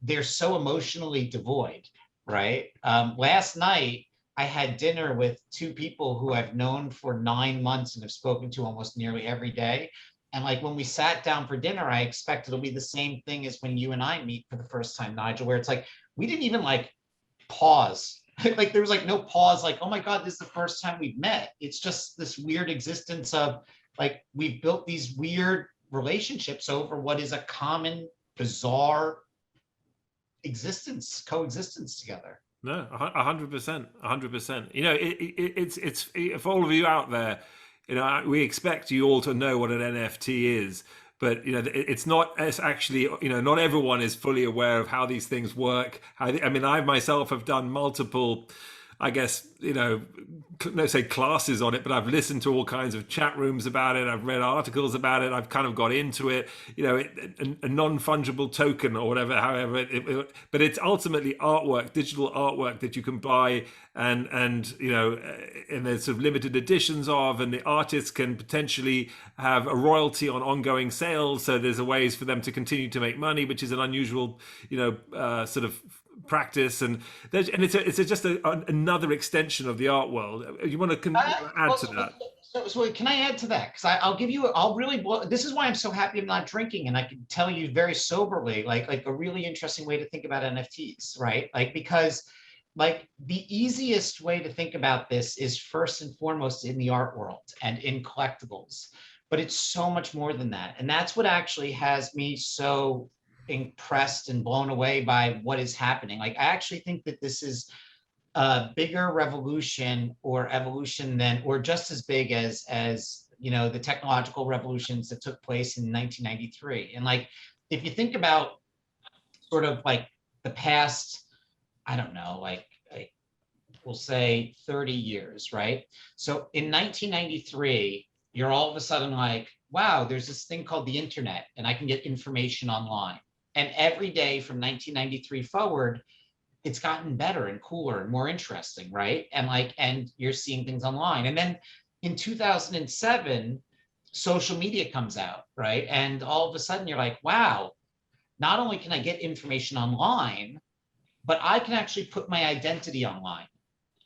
they're so emotionally devoid, right? Last night, I had dinner with two people who I've known for 9 months and have spoken to almost nearly every day. And like when we sat down for dinner, I expect it'll be the same thing as when you and I meet for the first time, Nigel, where it's like, we didn't even like pause. Like there was like no pause, like, oh my God, this is the first time we've met. It's just this weird existence of like, we've built these weird relationships over what is a common, bizarre existence, coexistence together. No, 100%, 100%. You know, it's for all of you out there, you know, we expect you all to know what an NFT is, but you know, it's not. It's actually, you know, not everyone is fully aware of how these things work. I mean, I myself have done multiple, I guess, you know, no say classes on it, but I've listened to all kinds of chat rooms about it. I've read articles about it. I've kind of got into it, you know, a non-fungible token or whatever, however, but it's ultimately artwork, digital artwork that you can buy and, you know, and there's sort of limited editions of, and the artists can potentially have a royalty on ongoing sales. So there's ways for them to continue to make money, which is an unusual, you know, sort of practice, and it's just another extension of the art world. You want to add to that? So can I add to that? Because I'll really, this is why I'm so happy I'm not drinking, and I can tell you very soberly, like a really interesting way to think about NFTs, right? Like, because like the easiest way to think about this is first and foremost in the art world and in collectibles, but it's so much more than that. And that's what actually has me so impressed and blown away by what is happening. Like, I actually think that this is a bigger revolution or evolution than, or just as big as, you know, the technological revolutions that took place in 1993. And like, if you think about sort of like the past, I don't know, like we'll say 30 years, right? So in 1993, you're all of a sudden like, wow, there's this thing called the internet and I can get information online. And every day from 1993 forward, it's gotten better and cooler and more interesting, right? And like, and you're seeing things online. And then in 2007, social media comes out, right? And all of a sudden you're like, wow, not only can I get information online, but I can actually put my identity online,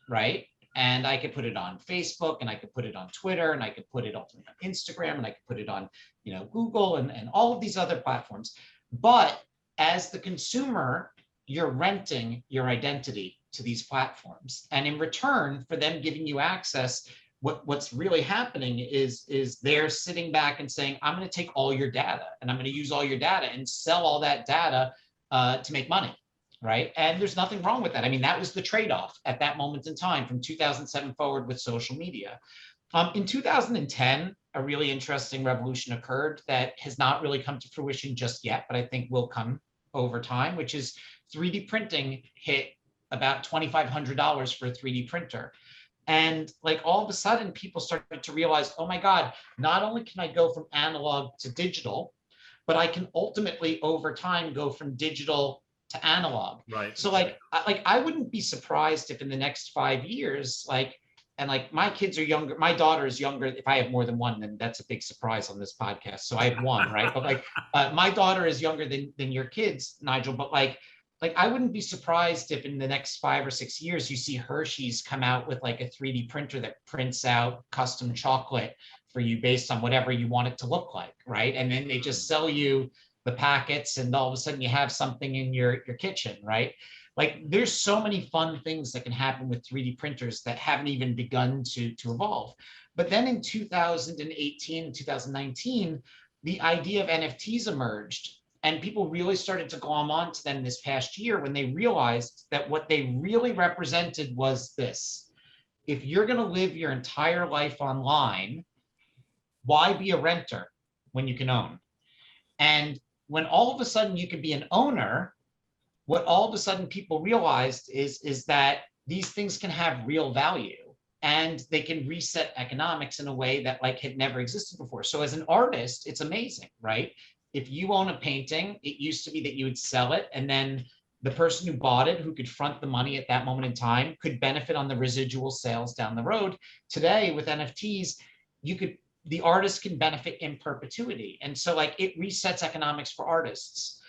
right? And I could put it on Facebook, and I could put it on Twitter, and I could put it on Instagram, and I could put it on, you know, Google and all of these other platforms. But as the consumer, you're renting your identity to these platforms. And in return for them giving you access, what's really happening is they're sitting back and saying, I'm going to take all your data and I'm going to use all your data and sell all that data to make money. Right. And there's nothing wrong with that. I mean, that was the trade-off at that moment in time from 2007 forward with social media. In 2010, a really interesting revolution occurred that has not really come to fruition just yet, but I think will come over time, which is 3D printing hit about $2,500 for a 3D printer. And like all of a sudden people started to realize, oh my God, not only can I go from analog to digital, but I can ultimately over time go from digital to analog. Right. So like I wouldn't be surprised if in the next 5 years, and my kids are younger, my daughter is younger. If I have more than one, then that's a big surprise on this podcast. So I have one, right? But like my daughter is younger than your kids, Nigel. But like I wouldn't be surprised if in the next 5 or 6 years you see Hershey's come out with like a 3D printer that prints out custom chocolate for you based on whatever you want it to look like, right? And then they just sell you the packets, and all of a sudden you have something in your kitchen, right? Like there's so many fun things that can happen with 3D printers that haven't even begun to evolve. But then in 2018, 2019, the idea of NFTs emerged, and people really started to glom onto them this past year when they realized that what they really represented was this. If you're going to live your entire life online, why be a renter when you can own? And when all of a sudden you can be an owner, what all of a sudden people realized is that these things can have real value and they can reset economics in a way that like had never existed before. So as an artist, it's amazing, right? If you own a painting, it used to be that you would sell it, and then the person who bought it, who could front the money at that moment in time, could benefit on the residual sales down the road. Today with NFTs, the artist can benefit in perpetuity. And so like it resets economics for artists.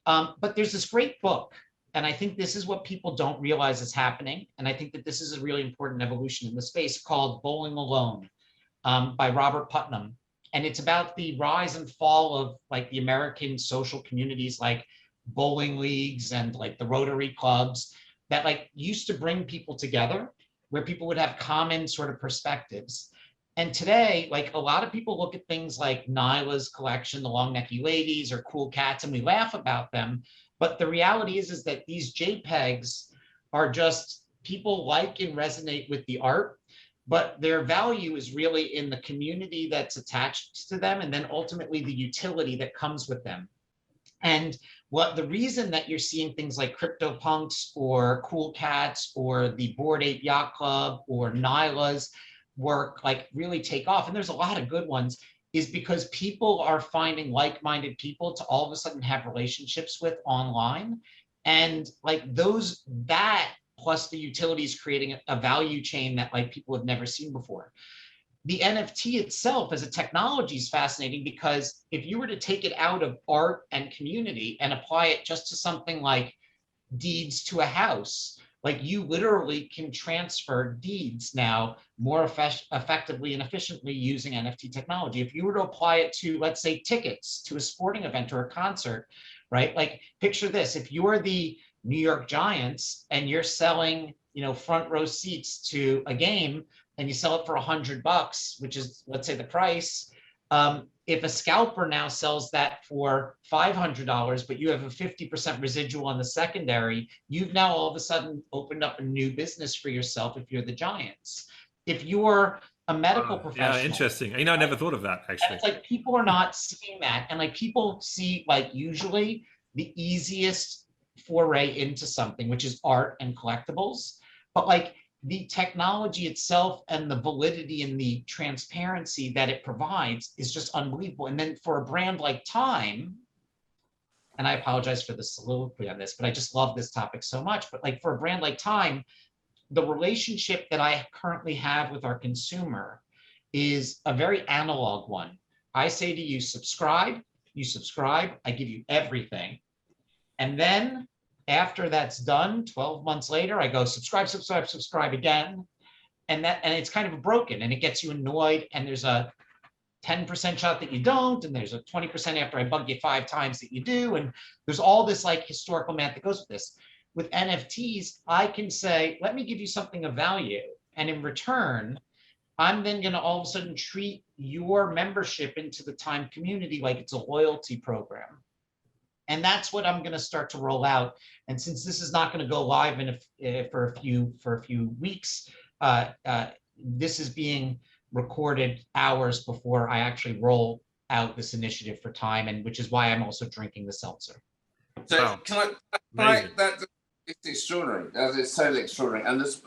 But there's this great book and I think this is what people don't realize is happening. And I think that this is a really important evolution in the space called Bowling Alone by Robert Putnam. And it's about the rise and fall of like the American social communities like bowling leagues and like the Rotary clubs that like used to bring people together where people would have common sort of perspectives. And today, like a lot of people look at things like Nyla's collection, the Long Necky Ladies or Cool Cats, and we laugh about them. But the reality is that these JPEGs are just people like and resonate with the art, but their value is really in the community that's attached to them, and then ultimately the utility that comes with them. And what the reason that you're seeing things like CryptoPunks or Cool Cats or the Bored Ape Yacht Club or Nyla's work like really take off, and there's a lot of good ones, is because people are finding like-minded people to all of a sudden have relationships with online. And like those, that plus the utilities creating a value chain that like people have never seen before. The NFT itself as a technology is fascinating because if you were to take it out of art and community and apply it just to something like deeds to a house, like you literally can transfer deeds now more effectively and efficiently using NFT technology. If you were to apply it to, let's say, tickets to a sporting event or a concert, right? Like picture this, if you're the New York Giants and you're selling, you know, front row seats to a game and you sell it for $100, which is, let's say, the price. If a scalper now sells that for $500, but you have a 50% residual on the secondary, you've now all of a sudden opened up a new business for yourself if you're the Giants. If you're a medical professional. Yeah, interesting. You know, I never thought of that actually. It's like people are not seeing that. And like people see like usually the easiest foray into something, which is art and collectibles. But like the technology itself and the validity and the transparency that it provides is just unbelievable. And then for a brand like Time, and I apologize for the soliloquy on this, but I just love this topic so much. But like for a brand like Time, the relationship that I currently have with our consumer is a very analog one. I say to you, subscribe, I give you everything. And then after that's done, 12 months later, I go subscribe again. And it's kind of broken and it gets you annoyed. And there's a 10% shot that you don't. And there's a 20% after I bug you 5 times that you do. And there's all this like historical math that goes with this. With NFTs, I can say, let me give you something of value. And in return, I'm then going to all of a sudden treat your membership into the Time community like it's a loyalty program. And that's what I'm going to start to roll out. And since this is not going to go live for a few weeks, this is being recorded hours before I actually roll out this initiative for Time, and which is why I'm also drinking the seltzer. So Wow. can I it's extraordinary. It's totally extraordinary. And there's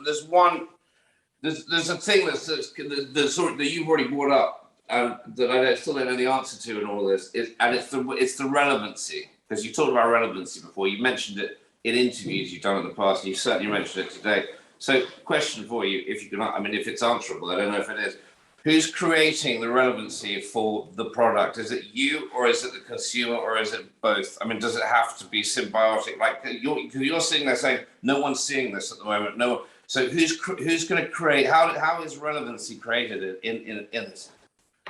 a thing that's sort of, that you've already brought up that I still don't know the answer to in all this, it's the relevancy. Because you talked about relevancy before, you mentioned it in interviews you've done in the past, and you certainly mentioned it today. So, question for you, if you can, I mean, if it's answerable, I don't know if it is. Who's creating the relevancy for the product? Is it you, or is it the consumer, or is it both? I mean, does it have to be symbiotic? Like you're sitting there saying, no one's seeing this at the moment. No. So who's going to create? How is relevancy created in this?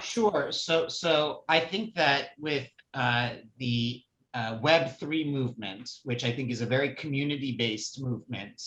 Sure. So I think that with the Web3 movement, which I think is a very community-based movement,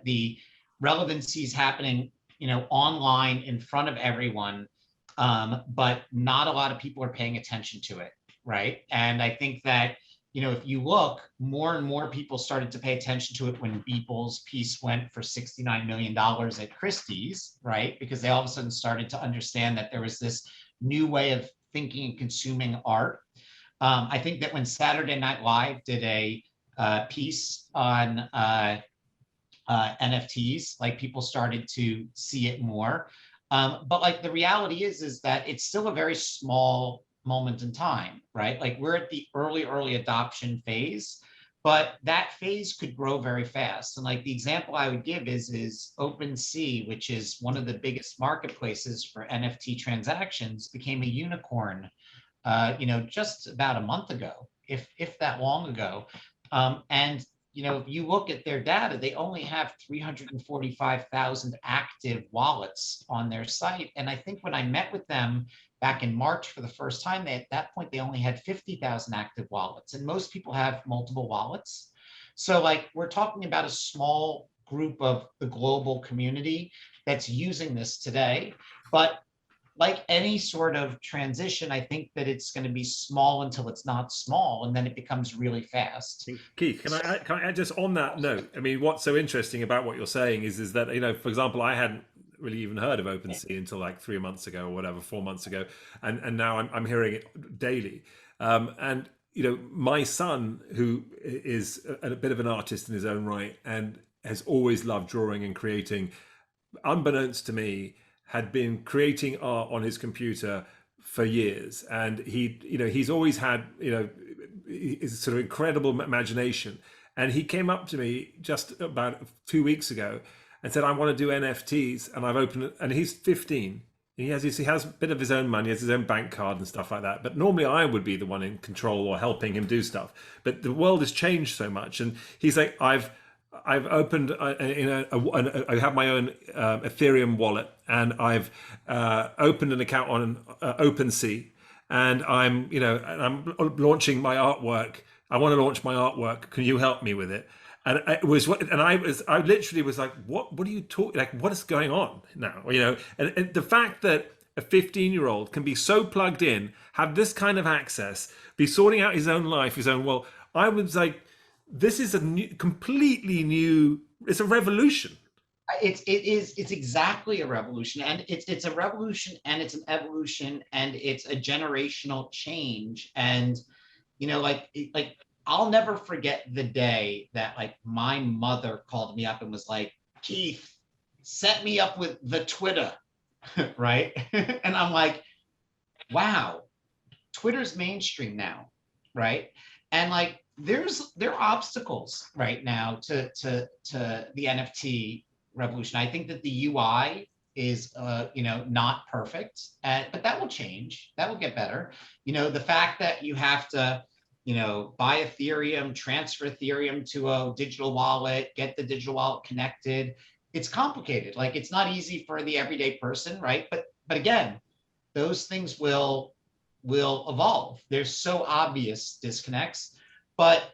the relevancy is happening, you know, online in front of everyone, but not a lot of people are paying attention to it, right? And I think that, you know, if you look, more and more people started to pay attention to it when Beeple's piece went for $69 million at Christie's, right? Because they all of a sudden started to understand that there was this new way of thinking and consuming art. I think that when Saturday Night Live did a piece on NFTs, like people started to see it more. But like the reality is that it's still a very small moment in time, right? Like we're at the early adoption phase, but that phase could grow very fast. And like the example I would give is OpenSea, which is one of the biggest marketplaces for NFT transactions, became a unicorn you know, just about a month ago, if that long ago. And if you look at their data, they only have 345,000 active wallets on their site. And I think when I met with them back in March for the first time, at that point, they only had 50,000 active wallets. And most people have multiple wallets. So like we're talking about a small group of the global community that's using this today. But like any sort of transition, I think that it's going to be small until it's not small, and then it becomes really fast. Keith, can I add just on that note? I mean, what's so interesting about what you're saying is that, for example, I hadn't really even heard of OpenSea until like 3 months ago or whatever, 4 months ago, and now I'm hearing it daily. And my son, who is a bit of an artist in his own right and has always loved drawing and creating, unbeknownst to me, had been creating art on his computer for years, and he's always had his sort of incredible imagination. And he came up to me just about 2 weeks ago and said, "I want to do NFTs," and I've opened it. And he's 15. He has a bit of his own money, he has his own bank card and stuff like that. But normally I would be the one in control or helping him do stuff. But the world has changed so much, and he's like, I've opened, I have my own Ethereum wallet, and I've opened an account on OpenSea, and I'm launching my artwork. I want to launch my artwork. Can you help me with it? And I literally was like, what are you talking? Like, what is going on now? And the fact that a 15-year-old can be so plugged in, have this kind of access, be sorting out his own life, his own world. I was like, this is completely new. It's a revolution. It's exactly a revolution, and it's a revolution, and it's an evolution, and it's a generational change. And like I'll never forget the day that like my mother called me up and was like, "Keith, set me up with the Twitter," right? And I'm like, wow, Twitter's mainstream now, right? And like there are obstacles right now to the NFT revolution. I think that the UI is not perfect, but that will change. That will get better. The fact that you have to buy Ethereum, transfer Ethereum to a digital wallet, get the digital wallet connected. It's complicated. Like it's not easy for the everyday person, right? But again, those things will evolve. There's so obvious disconnects, but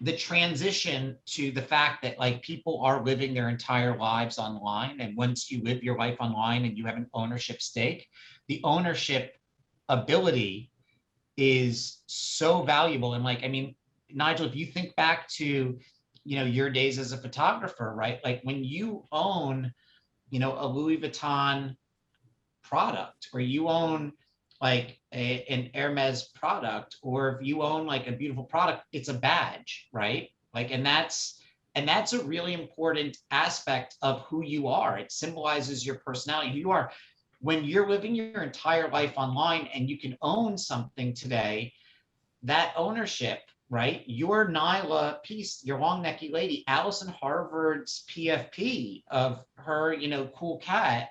the transition to the fact that like people are living their entire lives online, and once you live your life online and you have an ownership stake, the ownership ability is so valuable. And like, I mean, Nigel, if you think back to your days as a photographer, right? Like when you own a Louis Vuitton product, or you own like an Hermes product, or if you own like a beautiful product, it's a badge, right? Like, and that's a really important aspect of who you are. It symbolizes your personality, who you are. When you're living your entire life online and you can own something today, that ownership, right? Your Nyla piece, your long necky lady, Allison Harvard's PFP of her, cool cat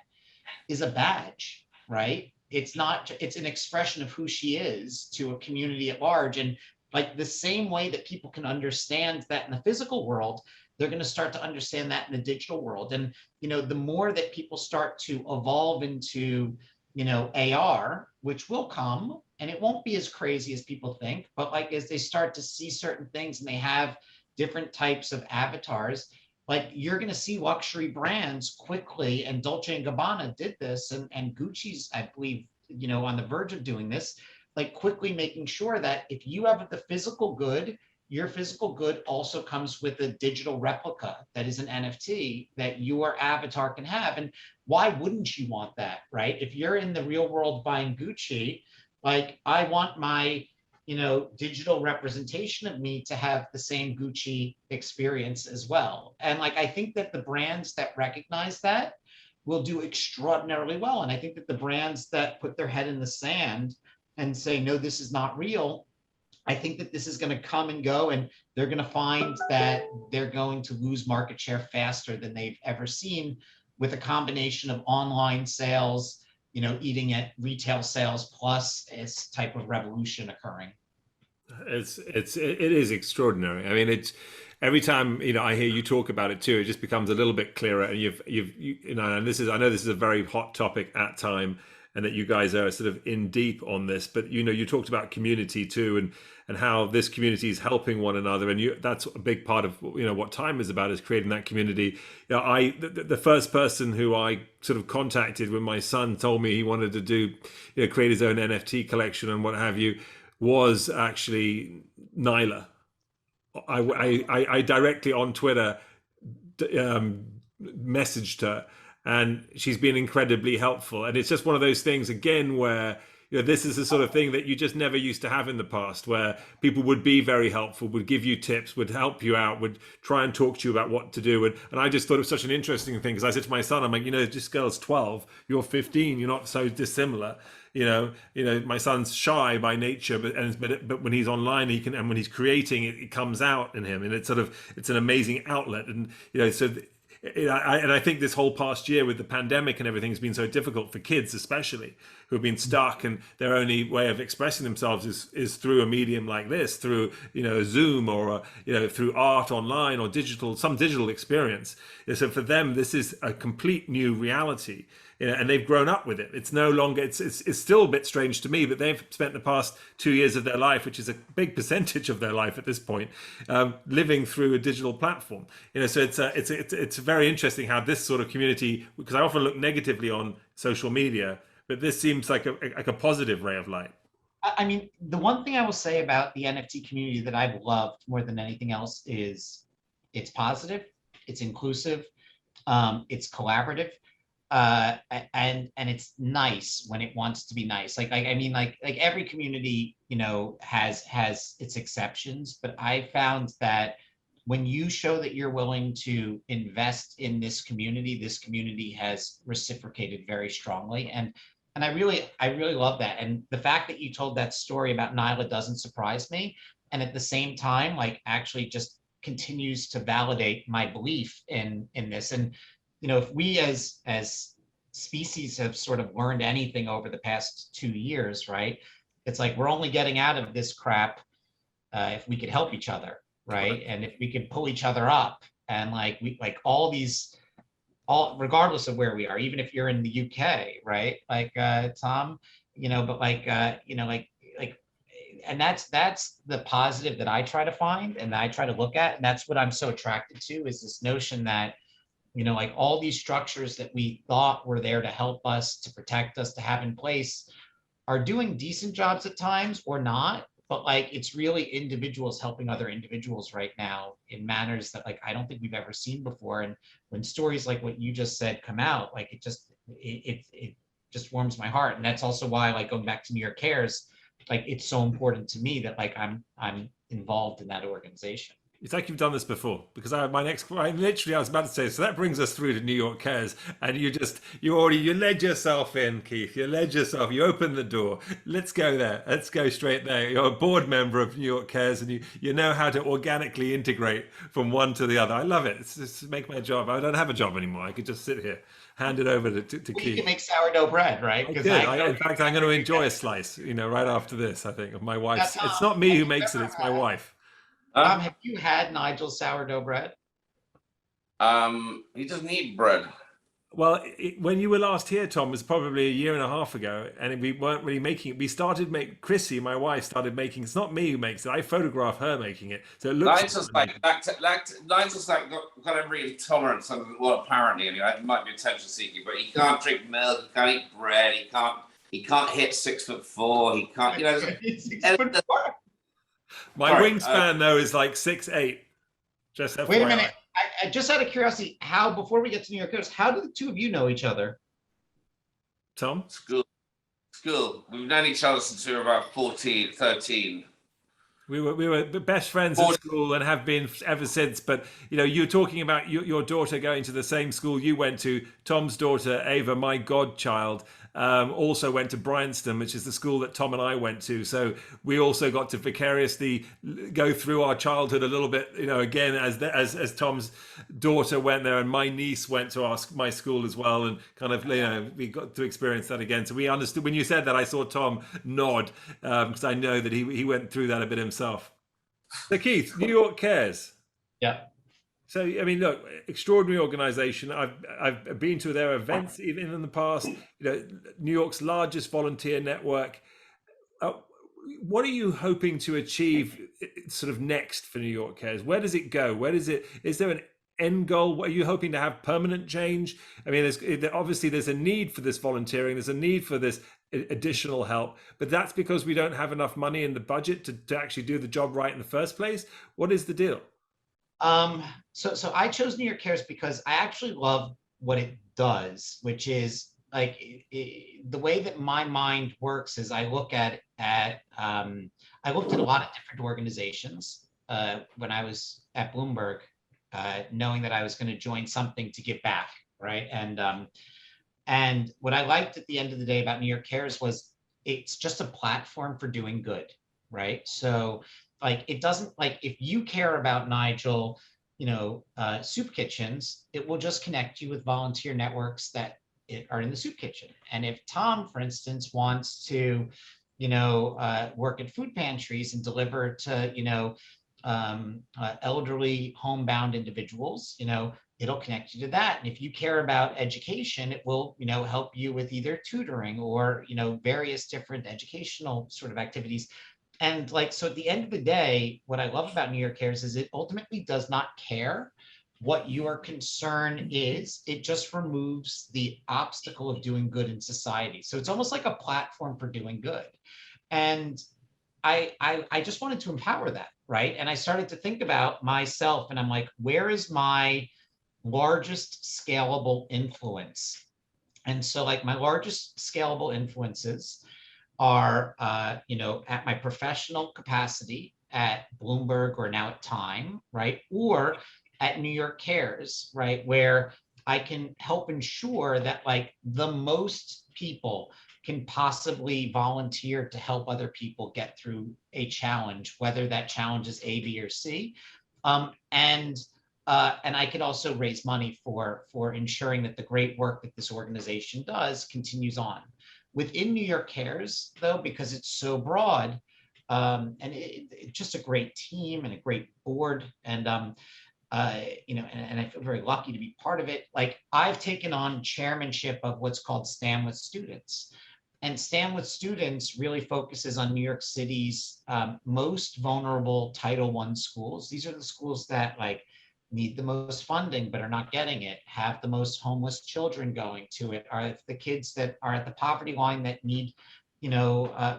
is a badge, right? It's an expression of who she is to a community at large. And like the same way that people can understand that in the physical world, they're going to start to understand that in the digital world. And, the more that people start to evolve into, AR, which will come, and it won't be as crazy as people think, but like as they start to see certain things and they have different types of avatars, like you're going to see luxury brands quickly, and Dolce & Gabbana did this, and Gucci's, I believe, on the verge of doing this, like quickly making sure that if you have the physical good, your physical good also comes with a digital replica that is an NFT that your avatar can have. And why wouldn't you want that, right? If you're in the real world buying Gucci, like I want my digital representation of me to have the same Gucci experience as well. And like, I think that the brands that recognize that will do extraordinarily well. And I think that the brands that put their head in the sand and say, no, this is not real, I think that this is going to come and go, and they're going to find that they're going to lose market share faster than they've ever seen, with a combination of online sales, eating at retail sales, plus this type of revolution occurring. It is extraordinary. I mean, every time I hear you talk about it too, it just becomes a little bit clearer. And and I know this is a very hot topic at time, and that you guys are sort of in deep on this. But you talked about community too, and how this community is helping one another, and that's a big part of what Time is about, is creating that community. The first person who I sort of contacted when my son told me he wanted to do create his own NFT collection and what have you was actually Nyla. I directly on Twitter messaged her, and she's been incredibly helpful. And it's just one of those things again where this is the sort of thing that you just never used to have in the past, where people would be very helpful, would give you tips, would help you out, would try and talk to you about what to do. And I just thought it was such an interesting thing, because I said to my son, I'm like, this girl's 12, you're 15, you're not so dissimilar. My son's shy by nature, but when he's online, he can, and when he's creating, it comes out in him, and it's an amazing outlet. And I think this whole past year with the pandemic and everything has been so difficult for kids, especially, who have been stuck, and their only way of expressing themselves is through a medium like this, through Zoom, or through art online, or some digital experience. So for them, this is a complete new reality. And they've grown up with it. It's no longer, it's still a bit strange to me, but they've spent the past 2 years of their life, which is a big percentage of their life at this point, living through a digital platform. So it's very interesting how this sort of community, because I often look negatively on social media, but this seems like a positive ray of light. I mean, the one thing I will say about the NFT community that I've loved more than anything else is it's positive, it's inclusive, it's collaborative. And it's nice when it wants to be nice. Like every community, has its exceptions, but I found that when you show that you're willing to invest in this community has reciprocated very strongly. And I really love that. And the fact that you told that story about Nyla doesn't surprise me. And at the same time, actually just continues to validate my belief in this. And if we as species have sort of learned anything over the past 2 years, right? It's like we're only getting out of this crap if we could help each other, right? And if we could pull each other up, and regardless of where we are, even if you're in the UK, right? Tom, and that's the positive that I try to find and that I try to look at, and that's what I'm so attracted to, is this notion that all these structures that we thought were there to help us, to protect us, to have in place, are doing decent jobs at times or not. But it's really individuals helping other individuals right now in manners that I don't think we've ever seen before. And when stories like what you just said come out, it just warms my heart. And that's also why, going back to New York Cares, it's so important to me that I'm involved in that organization. It's like you've done this before, because I was about to say, so that brings us through to New York Cares, and you led yourself in, Keith. You opened the door. Let's go there. Let's go straight there. You're a board member of New York Cares, and you know how to organically integrate from one to the other. I love it. It's just make my job. I don't have a job anymore. I could just sit here, hand it over to Keith. You can make sourdough bread, right? In fact, I'm going to enjoy a slice, right after this, I think, of my wife's. It's not me who makes it, it's my wife. Have you had Nigel's sourdough bread? He doesn't eat bread. Well, when you were last here, Tom, was probably 1.5 years ago, and we weren't really making it. We started Chrissy, my wife, started making. It's not me who makes it. I photograph her making it, so it looks. Nigel's got every intolerance. Well, apparently, anyway, it might be attention seeking, but he can't drink milk. He can't eat bread. He can't hit 6'4". He can't. My wingspan though is 6'8". Just FYI. Wait a minute. I just out of curiosity, before we get to New York Coast, how do the two of you know each other? Tom? School. We've known each other since we were about 14, 13. We were best friends at school and have been ever since. But you're talking about your daughter going to the same school you went to. Tom's daughter Ava, my godchild, also went to Bryanston, which is the school that Tom and I went to. So we also got to vicariously go through our childhood a little bit, again, as Tom's daughter went there, and my niece went to my school as well, and kind of, we got to experience that again. So we understood when you said that. I saw Tom nod, because I know that he went through that a bit himself. So Keith, New York Cares. Yeah. So, I mean, look, extraordinary organization. I've been to their events even in the past. You know, New York's largest volunteer network. Uh, what are you hoping to achieve sort of next for New York Cares? Where does it go? Where does it, is there an end goal? Are you hoping to have permanent change? I mean, obviously there's a need for this volunteering. There's a need for this additional help, but that's because we don't have enough money in the budget to actually do the job right in the first place. What is the deal? So I chose New York Cares because I actually love what it does, which is like the way that my mind works is I look I looked at a lot of different organizations when I was at Bloomberg, knowing that I was going to join something to give back, right? And what I liked at the end of the day about New York Cares was it's just a platform for doing good, right? So like it doesn't, like if you care about Nigel, soup kitchens, it will just connect you with volunteer networks that are in the soup kitchen. And if Tom, for instance, wants to, work at food pantries and deliver to, elderly homebound individuals, it'll connect you to that. And if you care about education, it will, help you with either tutoring or, various different educational sort of activities. And like, so at the end of the day, what I love about New York Cares is it ultimately does not care what your concern is. It just removes the obstacle of doing good in society. So it's almost like a platform for doing good. And I just wanted to empower that, right? And I started to think about myself and I'm like, where is my largest scalable influence? And so like my largest scalable influences are, at my professional capacity at Bloomberg or now at Time, right? Or at New York Cares, right? Where I can help ensure that like the most people can possibly volunteer to help other people get through a challenge, whether that challenge is A, B, or C. And I could also raise money for ensuring that the great work that this organization does continues on. Within New York Cares, though, because it's so broad, and it's just a great team and a great board, and and I feel very lucky to be part of it. Like I've taken on chairmanship of what's called Stand With Students, and Stand With Students really focuses on New York City's most vulnerable Title I schools. These are the schools that like need the most funding but are not getting it, have the most homeless children going to it, are the kids that are at the poverty line that need,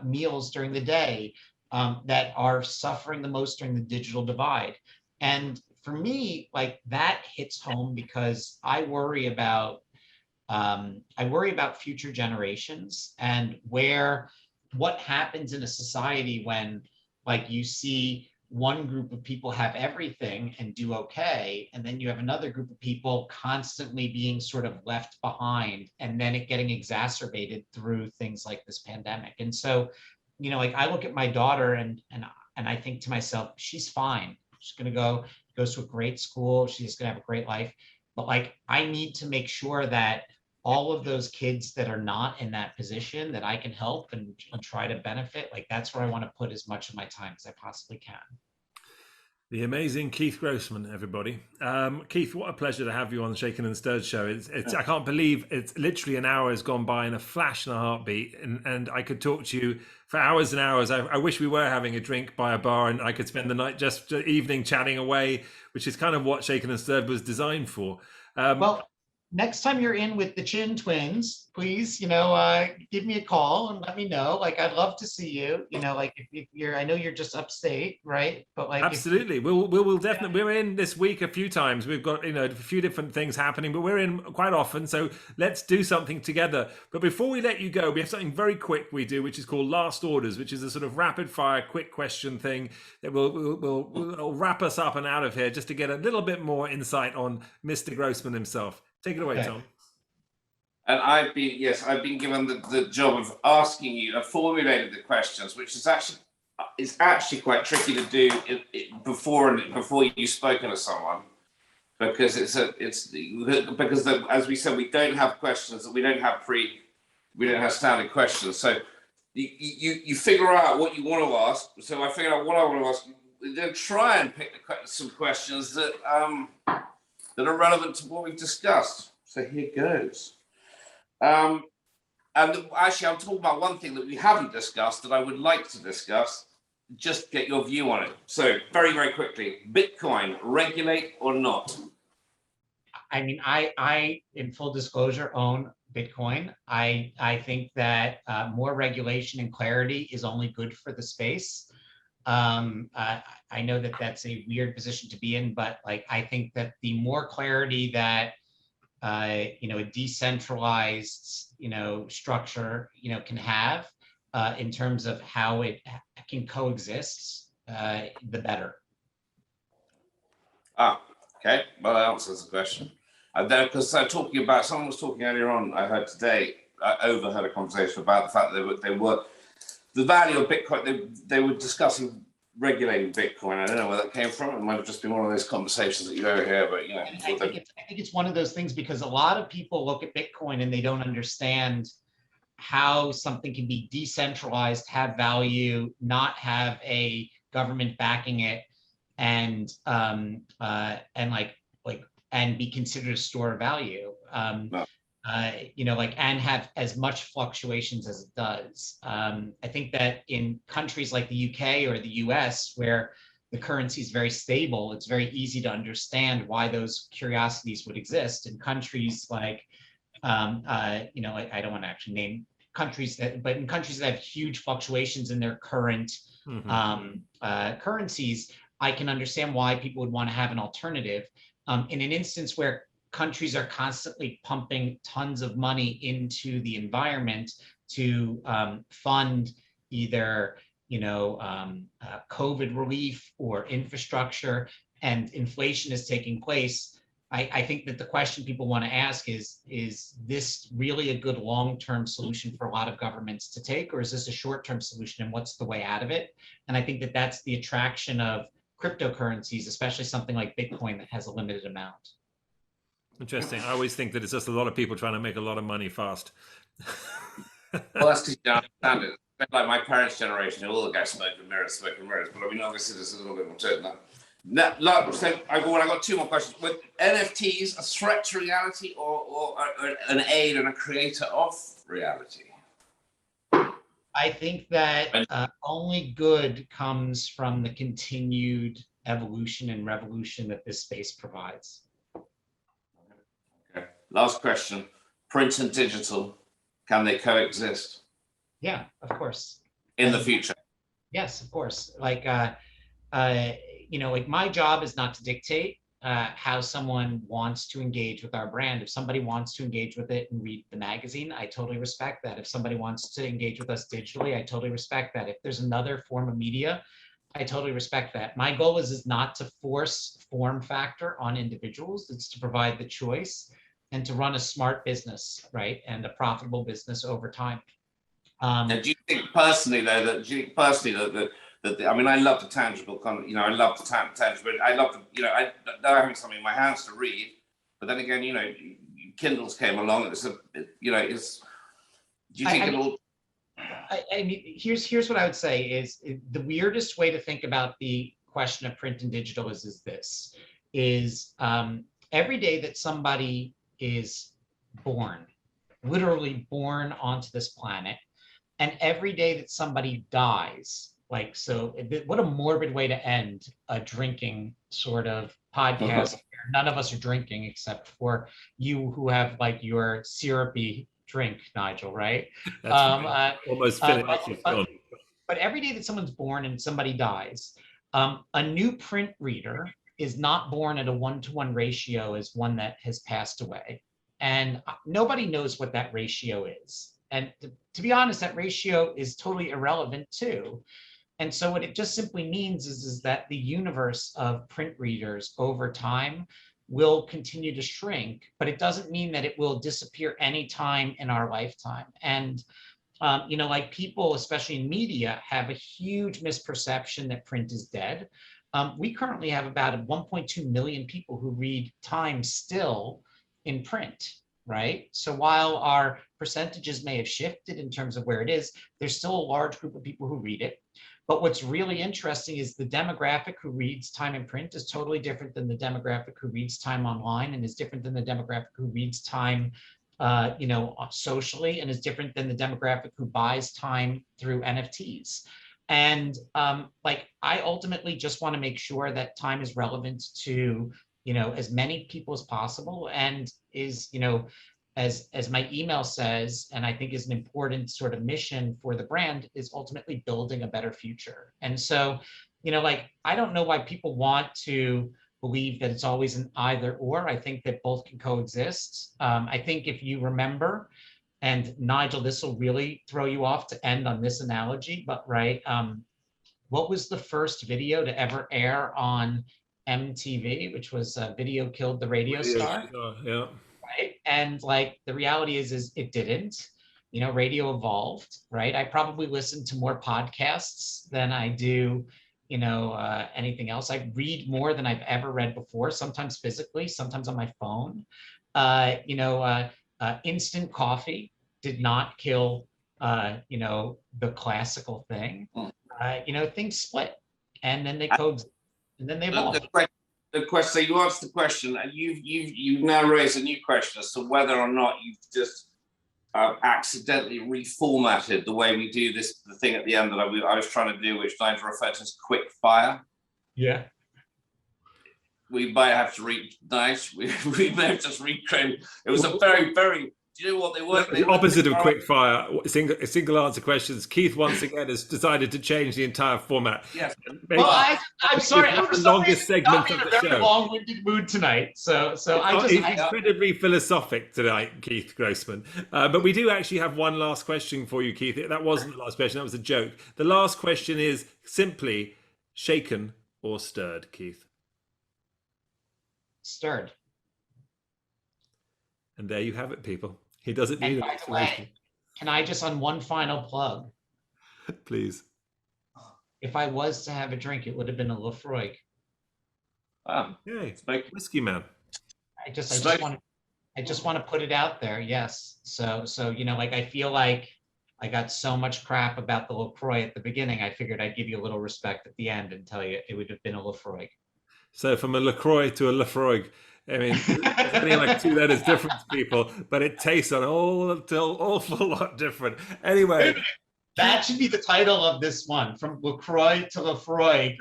meals during the day, that are suffering the most during the digital divide. And for me, like that hits home because I worry about future generations and what happens in a society when like you see one group of people have everything and do okay, and then you have another group of people constantly being sort of left behind, and then it getting exacerbated through things like this pandemic. And so, like I look at my daughter and I think to myself, she's fine. She's gonna goes to a great school. She's gonna have a great life. But like I need to make sure that all of those kids that are not in that position that I can help and try to benefit, like that's where I want to put as much of my time as I possibly can. The amazing Keith Grossman, everybody. Keith, what a pleasure to have you on the Shaken and Stirred show. It's I can't believe it's literally an hour has gone by in a flash and a heartbeat, and I could talk to you for hours and hours. I wish we were having a drink by a bar and I could spend the night, just the evening chatting away, which is kind of what Shaken and Stirred was designed for. Well, next time you're in with the Chin Twins, please, give me a call and let me know. Like, I'd love to see you. Like if you're, I know you're just upstate, right? But like, absolutely, we'll definitely. We're in this week a few times. We've got a few different things happening, but we're in quite often. So let's do something together. But before we let you go, we have something very quick we do, which is called Last Orders, which is a sort of rapid fire, quick question thing that will wrap us up and out of here, just to get a little bit more insight on Mr. Grossman himself. Take it away, okay. Tom. And I've been given the job of asking you and formulating the questions, which is actually quite tricky to do before you've spoken to someone, because because as we said, we don't have questions, we don't have standard questions. So you figure out what you want to ask. So I figured out what I want to ask. we're going to try and pick some questions that that are relevant to what we've discussed. So here goes. And actually, I'll talk about one thing that we haven't discussed that I would like to discuss. Just get your view on it. So very, very quickly, Bitcoin, regulate or not? I mean, I in full disclosure, own Bitcoin. I think that more regulation and clarity is only good for the space. I know that that's a weird position to be in, but like I think that the more clarity that a decentralized structure can have in terms of how it can coexist, the better. Okay. Well, that answers the question. Then, because talking about, someone was talking earlier on, I heard today, I overheard a conversation about the fact that they were the value of Bitcoin. They were discussing regulating Bitcoin. I don't know where that came from. It might have just been one of those conversations that you overhear, but I think it's one of those things because a lot of people look at Bitcoin and they don't understand how something can be decentralized, have value, not have a government backing it, and and be considered a store of value. No. And have as much fluctuations as it does. I think that in countries like the UK or the US, where the currency is very stable, it's very easy to understand why those curiosities would exist. In countries like, I don't want to actually name countries but in countries that have huge fluctuations in their current currencies, I can understand why people would want to have an alternative. In an instance where countries are constantly pumping tons of money into the environment to fund either COVID relief or infrastructure, and inflation is taking place, I think that the question people want to ask is this really a good long-term solution for a lot of governments to take, or is this a short-term solution, and what's the way out of it? And I think that that's the attraction of cryptocurrencies, especially something like Bitcoin that has a limited amount. Interesting. I always think that it's just a lot of people trying to make a lot of money fast. Well, that's because you don't understand it. It's like my parents' generation, all the guys smoke and mirrors. But I mean, obviously, there's a little bit more to it than that. So I got two more questions. With NFTs, a threat to reality or an aid and a creator of reality? I think that only good comes from the continued evolution and revolution that this space provides. Okay. Last question. Print and digital, can they coexist? Yeah, of course. In the future? Yes, of course. Like my job is not to dictate how someone wants to engage with our brand. If somebody wants to engage with it and read the magazine, I totally respect that. If somebody wants to engage with us digitally, I totally respect that. If there's another form of media, I totally respect that. My goal is not to force form factor on individuals. It's to provide the choice and to run a smart business, right? And a profitable business over time. And do you think personally, though, that I mean, I love the tangible content, I love the tangible, I love the, I love having something in my hands to read, but then again, Kindles came along, do you think it'll... I mean, here's what I would say is the weirdest way to think about the question of print and digital is every day that somebody is born, literally born onto this planet, and every day that somebody dies, what a morbid way to end a drinking sort of podcast. None of us are drinking except for you who have your syrupy drink, Nigel, right? That's almost finished. But every day that someone's born and somebody dies, a new print reader is not born at a 1-to-1 ratio as one that has passed away. And nobody knows what that ratio is. And to be honest, that ratio is totally irrelevant too. And so what it just simply means is that the universe of print readers over time will continue to shrink, but it doesn't mean that it will disappear anytime in our lifetime. And people, especially in media, have a huge misperception that print is dead. We currently have about 1.2 million people who read Times still in print, right? So while our percentages may have shifted in terms of where it is, there's still a large group of people who read it. But what's really interesting is the demographic who reads time in print is totally different than the demographic who reads time online, and is different than the demographic who reads time socially, and is different than the demographic who buys time through NFTs. And like, I ultimately just want to make sure that time is relevant to, as many people as possible, and is, as my email says, and I think is an important sort of mission for the brand, is ultimately building a better future. And so, like, I don't know why people want to believe that it's always an either or. I think that both can coexist. I think if you remember, and Nigel, this will really throw you off to end on this analogy, but right, what was the first video to ever air on MTV, which was Video Killed the Radio Star? Yeah. Right? And like, the reality is it didn't. Radio evolved, right? I probably listen to more podcasts than I do, anything else. I read more than I've ever read before, sometimes physically, sometimes on my phone. Instant coffee did not kill, the classical thing. Things split, and then they coexist, and then they evolve. The question. So you asked the question, and you've now raised a new question as to whether or not you've just accidentally reformatted the way we do this. The thing at the end that I was trying to do, which Nigel referred to as quick fire. Yeah. We might have to we may have just recreated. It was a very, very. Do you know what they were? The opposite of quick fire, single answer questions. Keith once again has decided to change the entire format. Yes. Well, I'm sorry. I'm the longest segment of the show. Long-winded mood tonight. So it's incredibly philosophic tonight, Keith Grossman. But we do actually have one last question for you, Keith. That wasn't the last question. That was a joke. The last question is simply shaken or stirred, Keith? Stirred. And there you have it, people. He doesn't need an explanation. Can I just, on one final plug? Please. If I was to have a drink, it would have been a Lefroy. Yay. Whiskey man. I just want to put it out there. Yes. So like, I feel like I got so much crap about the LaCroix at the beginning. I figured I'd give you a little respect at the end and tell you it would have been a Lefroy. So from a LaCroix to a Lefroy, I mean, it's only like 2 letters difference, people, but it tastes an awful lot different. Anyway. That should be the title of this one, from LaCroix to Lefroy.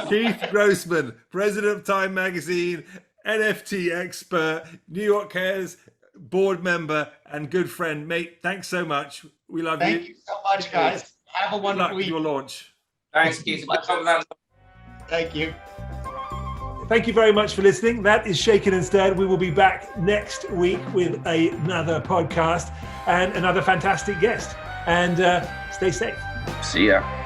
Keith Grossman, president of Time Magazine, NFT expert, New York Cares board member, and good friend. Mate, thanks so much. We love you. Thank you so much, guys. Have a wonderful week. Your launch. Thanks, Keith. Thank you. Thank you very much for listening. That is Shaken and Stirred. We will be back next week with another podcast and another fantastic guest. And stay safe. See ya.